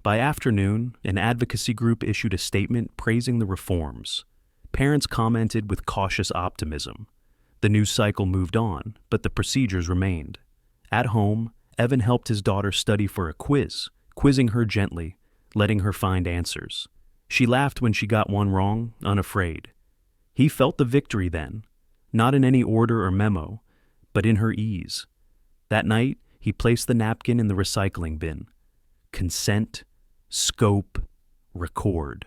By afternoon, an advocacy group issued a statement praising the reforms. Parents commented with cautious optimism. The news cycle moved on, but the procedures remained. At home, Evan helped his daughter study for a quiz, quizzing her gently, letting her find answers. She laughed when she got one wrong, unafraid. He felt the victory then, not in any order or memo, but in her ease. That night, he placed the napkin in the recycling bin. Consent, scope, record.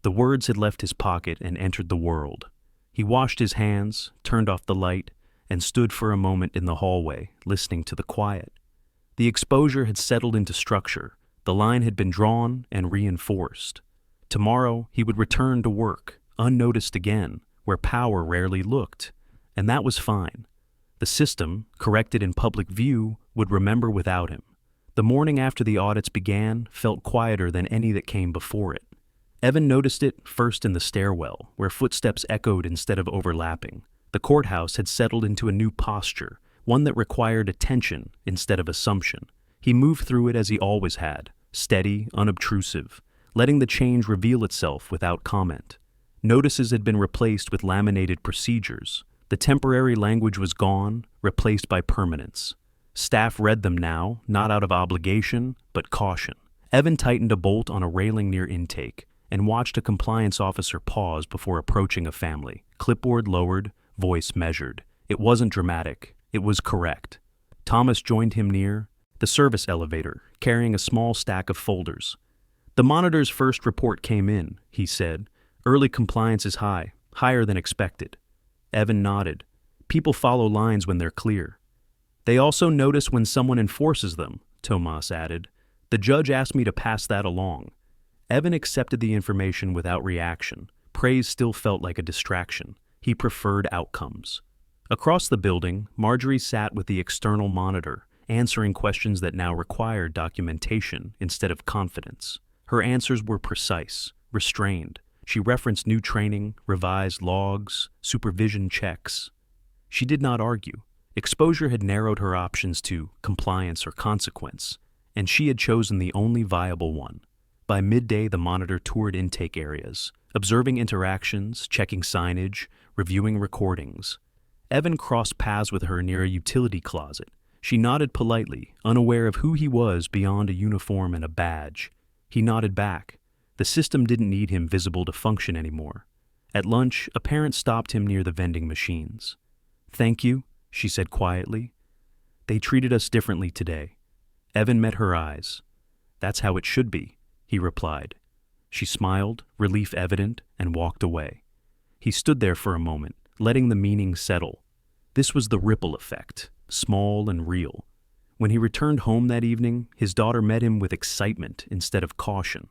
The words had left his pocket and entered the world. He washed his hands, turned off the light, and stood for a moment in the hallway, listening to the quiet. The exposure had settled into structure. The line had been drawn and reinforced. Tomorrow, he would return to work, unnoticed again, where power rarely looked. And that was fine. The system, corrected in public view, would remember without him. The morning after the audits began felt quieter than any that came before it. Evan noticed it first in the stairwell, where footsteps echoed instead of overlapping. The courthouse had settled into a new posture, one that required attention instead of assumption. He moved through it as he always had, steady, unobtrusive, letting the change reveal itself without comment. Notices had been replaced with laminated procedures. The temporary language was gone, replaced by permanence. Staff read them now, not out of obligation, but caution. Evan tightened a bolt on a railing near intake and watched a compliance officer pause before approaching a family. Clipboard lowered, voice measured. It wasn't dramatic. It was correct. Thomas joined him near the service elevator, carrying a small stack of folders. The monitor's first report came in, he said. Early compliance is high, higher than expected. Evan nodded. People follow lines when they're clear. They also notice when someone enforces them, Tomas added. The judge asked me to pass that along. Evan accepted the information without reaction. Praise still felt like a distraction. He preferred outcomes. Across the building, Marjorie sat with the external monitor, answering questions that now required documentation instead of confidence. Her answers were precise, restrained. She referenced new training, revised logs, supervision checks. She did not argue. Exposure had narrowed her options to compliance or consequence, and she had chosen the only viable one. By midday, the monitor toured intake areas, observing interactions, checking signage, reviewing recordings. Evan crossed paths with her near a utility closet. She nodded politely, unaware of who he was beyond a uniform and a badge. He nodded back. The system didn't need him visible to function anymore. At lunch, a parent stopped him near the vending machines. "Thank you," she said quietly. "They treated us differently today." Evan met her eyes. "That's how it should be," he replied. She smiled, relief evident, and walked away. He stood there for a moment, letting the meaning settle. This was the ripple effect, small and real. When he returned home that evening, his daughter met him with excitement instead of caution.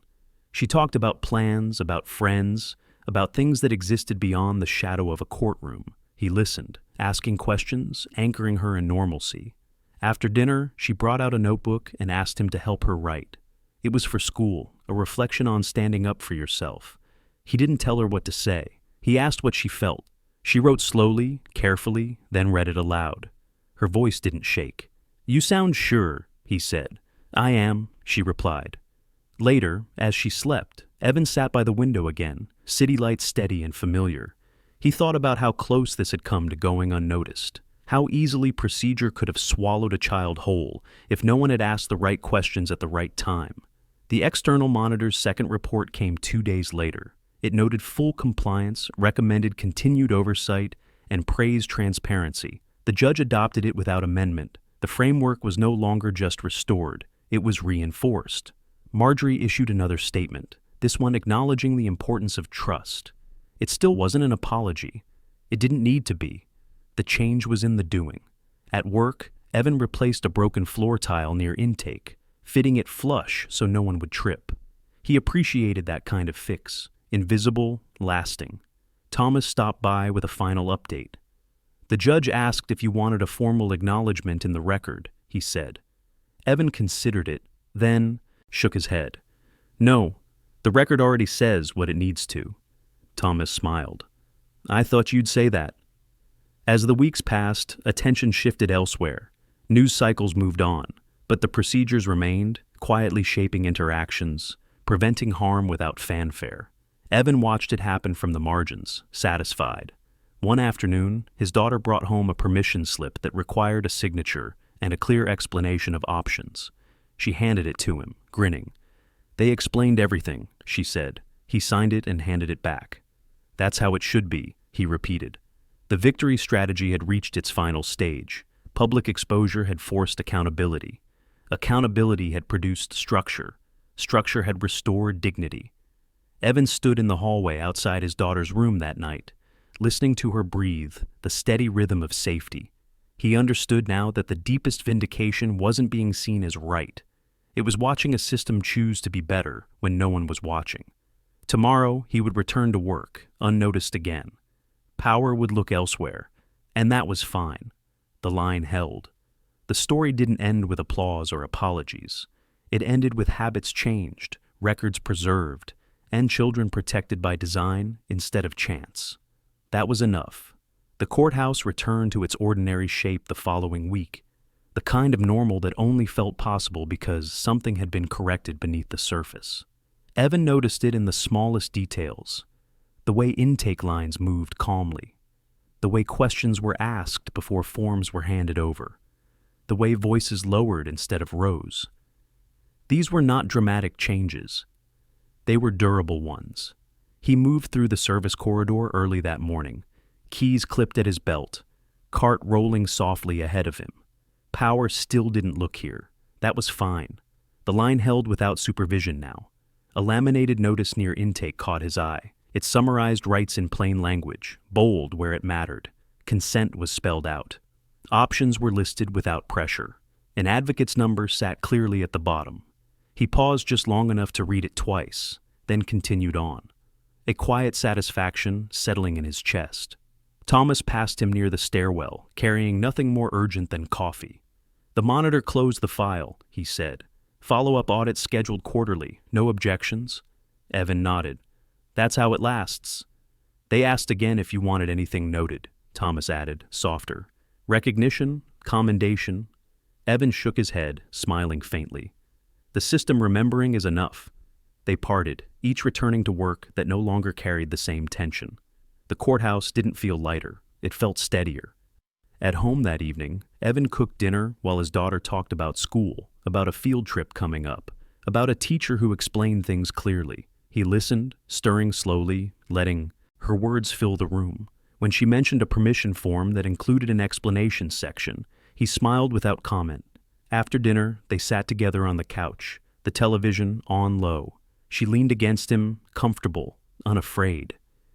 She talked about plans, about friends, about things that existed beyond the shadow of a courtroom. He listened, asking questions, anchoring her in normalcy. After dinner, she brought out a notebook and asked him to help her write. It was for school, a reflection on standing up for yourself. He didn't tell her what to say. He asked what she felt. She wrote slowly, carefully, then read it aloud. Her voice didn't shake. "You sound sure," he said. "I am," she replied. Later, as she slept, Evan sat by the window again, city lights steady and familiar. He thought about how close this had come to going unnoticed, how easily procedure could have swallowed a child whole if no one had asked the right questions at the right time. The external monitor's second report came 2 days later. It noted full compliance, recommended continued oversight, and praised transparency. The judge adopted it without amendment. The framework was no longer just restored, it was reinforced. Marjorie issued another statement, this one acknowledging the importance of trust. It still wasn't an apology. It didn't need to be. The change was in the doing. At work, Evan replaced a broken floor tile near intake, fitting it flush so no one would trip. He appreciated that kind of fix, invisible, lasting. Thomas stopped by with a final update. "The judge asked if you wanted a formal acknowledgement in the record," he said. Evan considered it, then shook his head. "No, the record already says what it needs to." Thomas smiled. "I thought you'd say that." As the weeks passed, attention shifted elsewhere. News cycles moved on, but the procedures remained, quietly shaping interactions, preventing harm without fanfare. Evan watched it happen from the margins, satisfied. One afternoon, his daughter brought home a permission slip that required a signature and a clear explanation of options. She handed it to him, grinning. "They explained everything," she said. He signed it and handed it back. "That's how it should be," he repeated. The victory strategy had reached its final stage. Public exposure had forced accountability. Accountability had produced structure. Structure had restored dignity. Evan stood in the hallway outside his daughter's room that night, listening to her breathe, the steady rhythm of safety. He understood now that the deepest vindication wasn't being seen as right. It was watching a system choose to be better when no one was watching. Tomorrow, he would return to work, unnoticed again. Power would look elsewhere, and that was fine. The line held. The story didn't end with applause or apologies. It ended with habits changed, records preserved, and children protected by design instead of chance. That was enough. The courthouse returned to its ordinary shape the following week, the kind of normal that only felt possible because something had been corrected beneath the surface. Evan noticed it in the smallest details, the way intake lines moved calmly, the way questions were asked before forms were handed over, the way voices lowered instead of rose. These were not dramatic changes. They were durable ones. He moved through the service corridor early that morning, keys clipped at his belt, cart rolling softly ahead of him. Power still didn't look here. That was fine. The line held without supervision now. A laminated notice near intake caught his eye. It summarized rights in plain language, bold where it mattered. Consent was spelled out. Options were listed without pressure. An advocate's number sat clearly at the bottom. He paused just long enough to read it twice, then continued on. A quiet satisfaction settling in his chest. Thomas passed him near the stairwell, carrying nothing more urgent than coffee. "The monitor closed the file," he said. "Follow-up audit scheduled quarterly. No objections?" Evan nodded. "That's how it lasts." "They asked again if you wanted anything noted," Thomas added, softer. "Recognition? Commendation?" Evan shook his head, smiling faintly. "The system remembering is enough." They parted, each returning to work that no longer carried the same tension. The courthouse didn't feel lighter. It felt steadier. At home that evening, Evan cooked dinner while his daughter talked about school, about a field trip coming up, about a teacher who explained things clearly. He listened, stirring slowly, letting her words fill the room. When she mentioned a permission form that included an explanation section, he smiled without comment. After dinner, they sat together on the couch, the television on low. She leaned against him, comfortable, unafraid.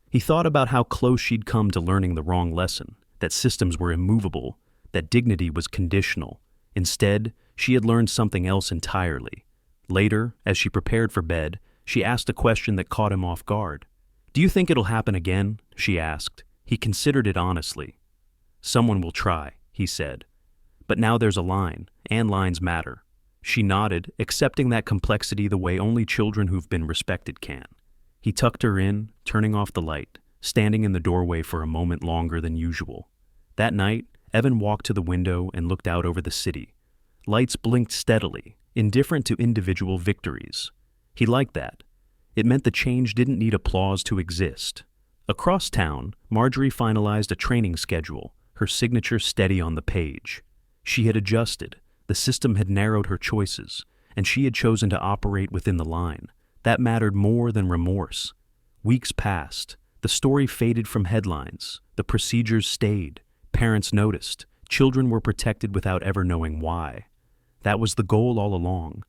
He thought about how close she'd come to learning the wrong lesson, that systems were immovable, that dignity was conditional. Instead, she had learned something else entirely. Later, as she prepared for bed, she asked a question that caught him off guard. "Do you think it'll happen again?" she asked. He considered it honestly. "Someone will try," he said. "But now there's a line, and lines matter." She nodded, accepting that complexity the way only children who've been respected can. He tucked her in, turning off the light, standing in the doorway for a moment longer than usual. That night, Evan walked to the window and looked out over the city. Lights blinked steadily, indifferent to individual victories. He liked that. It meant the change didn't need applause to exist. Across town, Marjorie finalized a training schedule, her signature steady on the page. She had adjusted. The system had narrowed her choices, and she had chosen to operate within the line. That mattered more than remorse. Weeks passed. The story faded from headlines. The procedures stayed. Parents noticed. Children were protected without ever knowing why. That was the goal all along.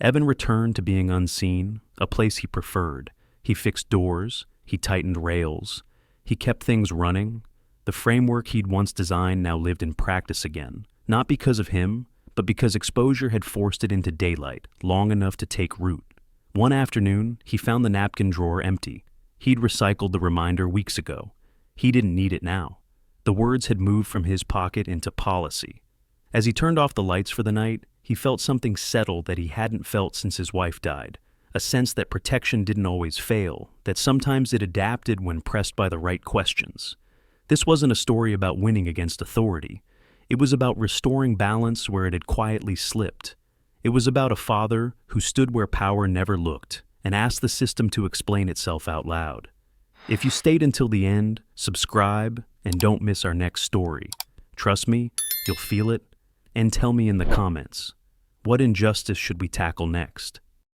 Evan returned to being unseen, a place he preferred. He fixed doors. He tightened rails. He kept things running. The framework he'd once designed now lived in practice again, not because of him, but because exposure had forced it into daylight, long enough to take root. One afternoon, he found the napkin drawer empty. He'd recycled the reminder weeks ago. He didn't need it now. The words had moved from his pocket into policy. As he turned off the lights for the night, he felt something settle that he hadn't felt since his wife died. A sense that protection didn't always fail, that sometimes it adapted when pressed by the right questions. This wasn't a story about winning against authority. It was about restoring balance where it had quietly slipped. It was about a father who stood where power never looked and asked the system to explain itself out loud. If you stayed until the end, subscribe and don't miss our next story. Trust me, you'll feel it. And tell me in the comments, what injustice should we tackle next?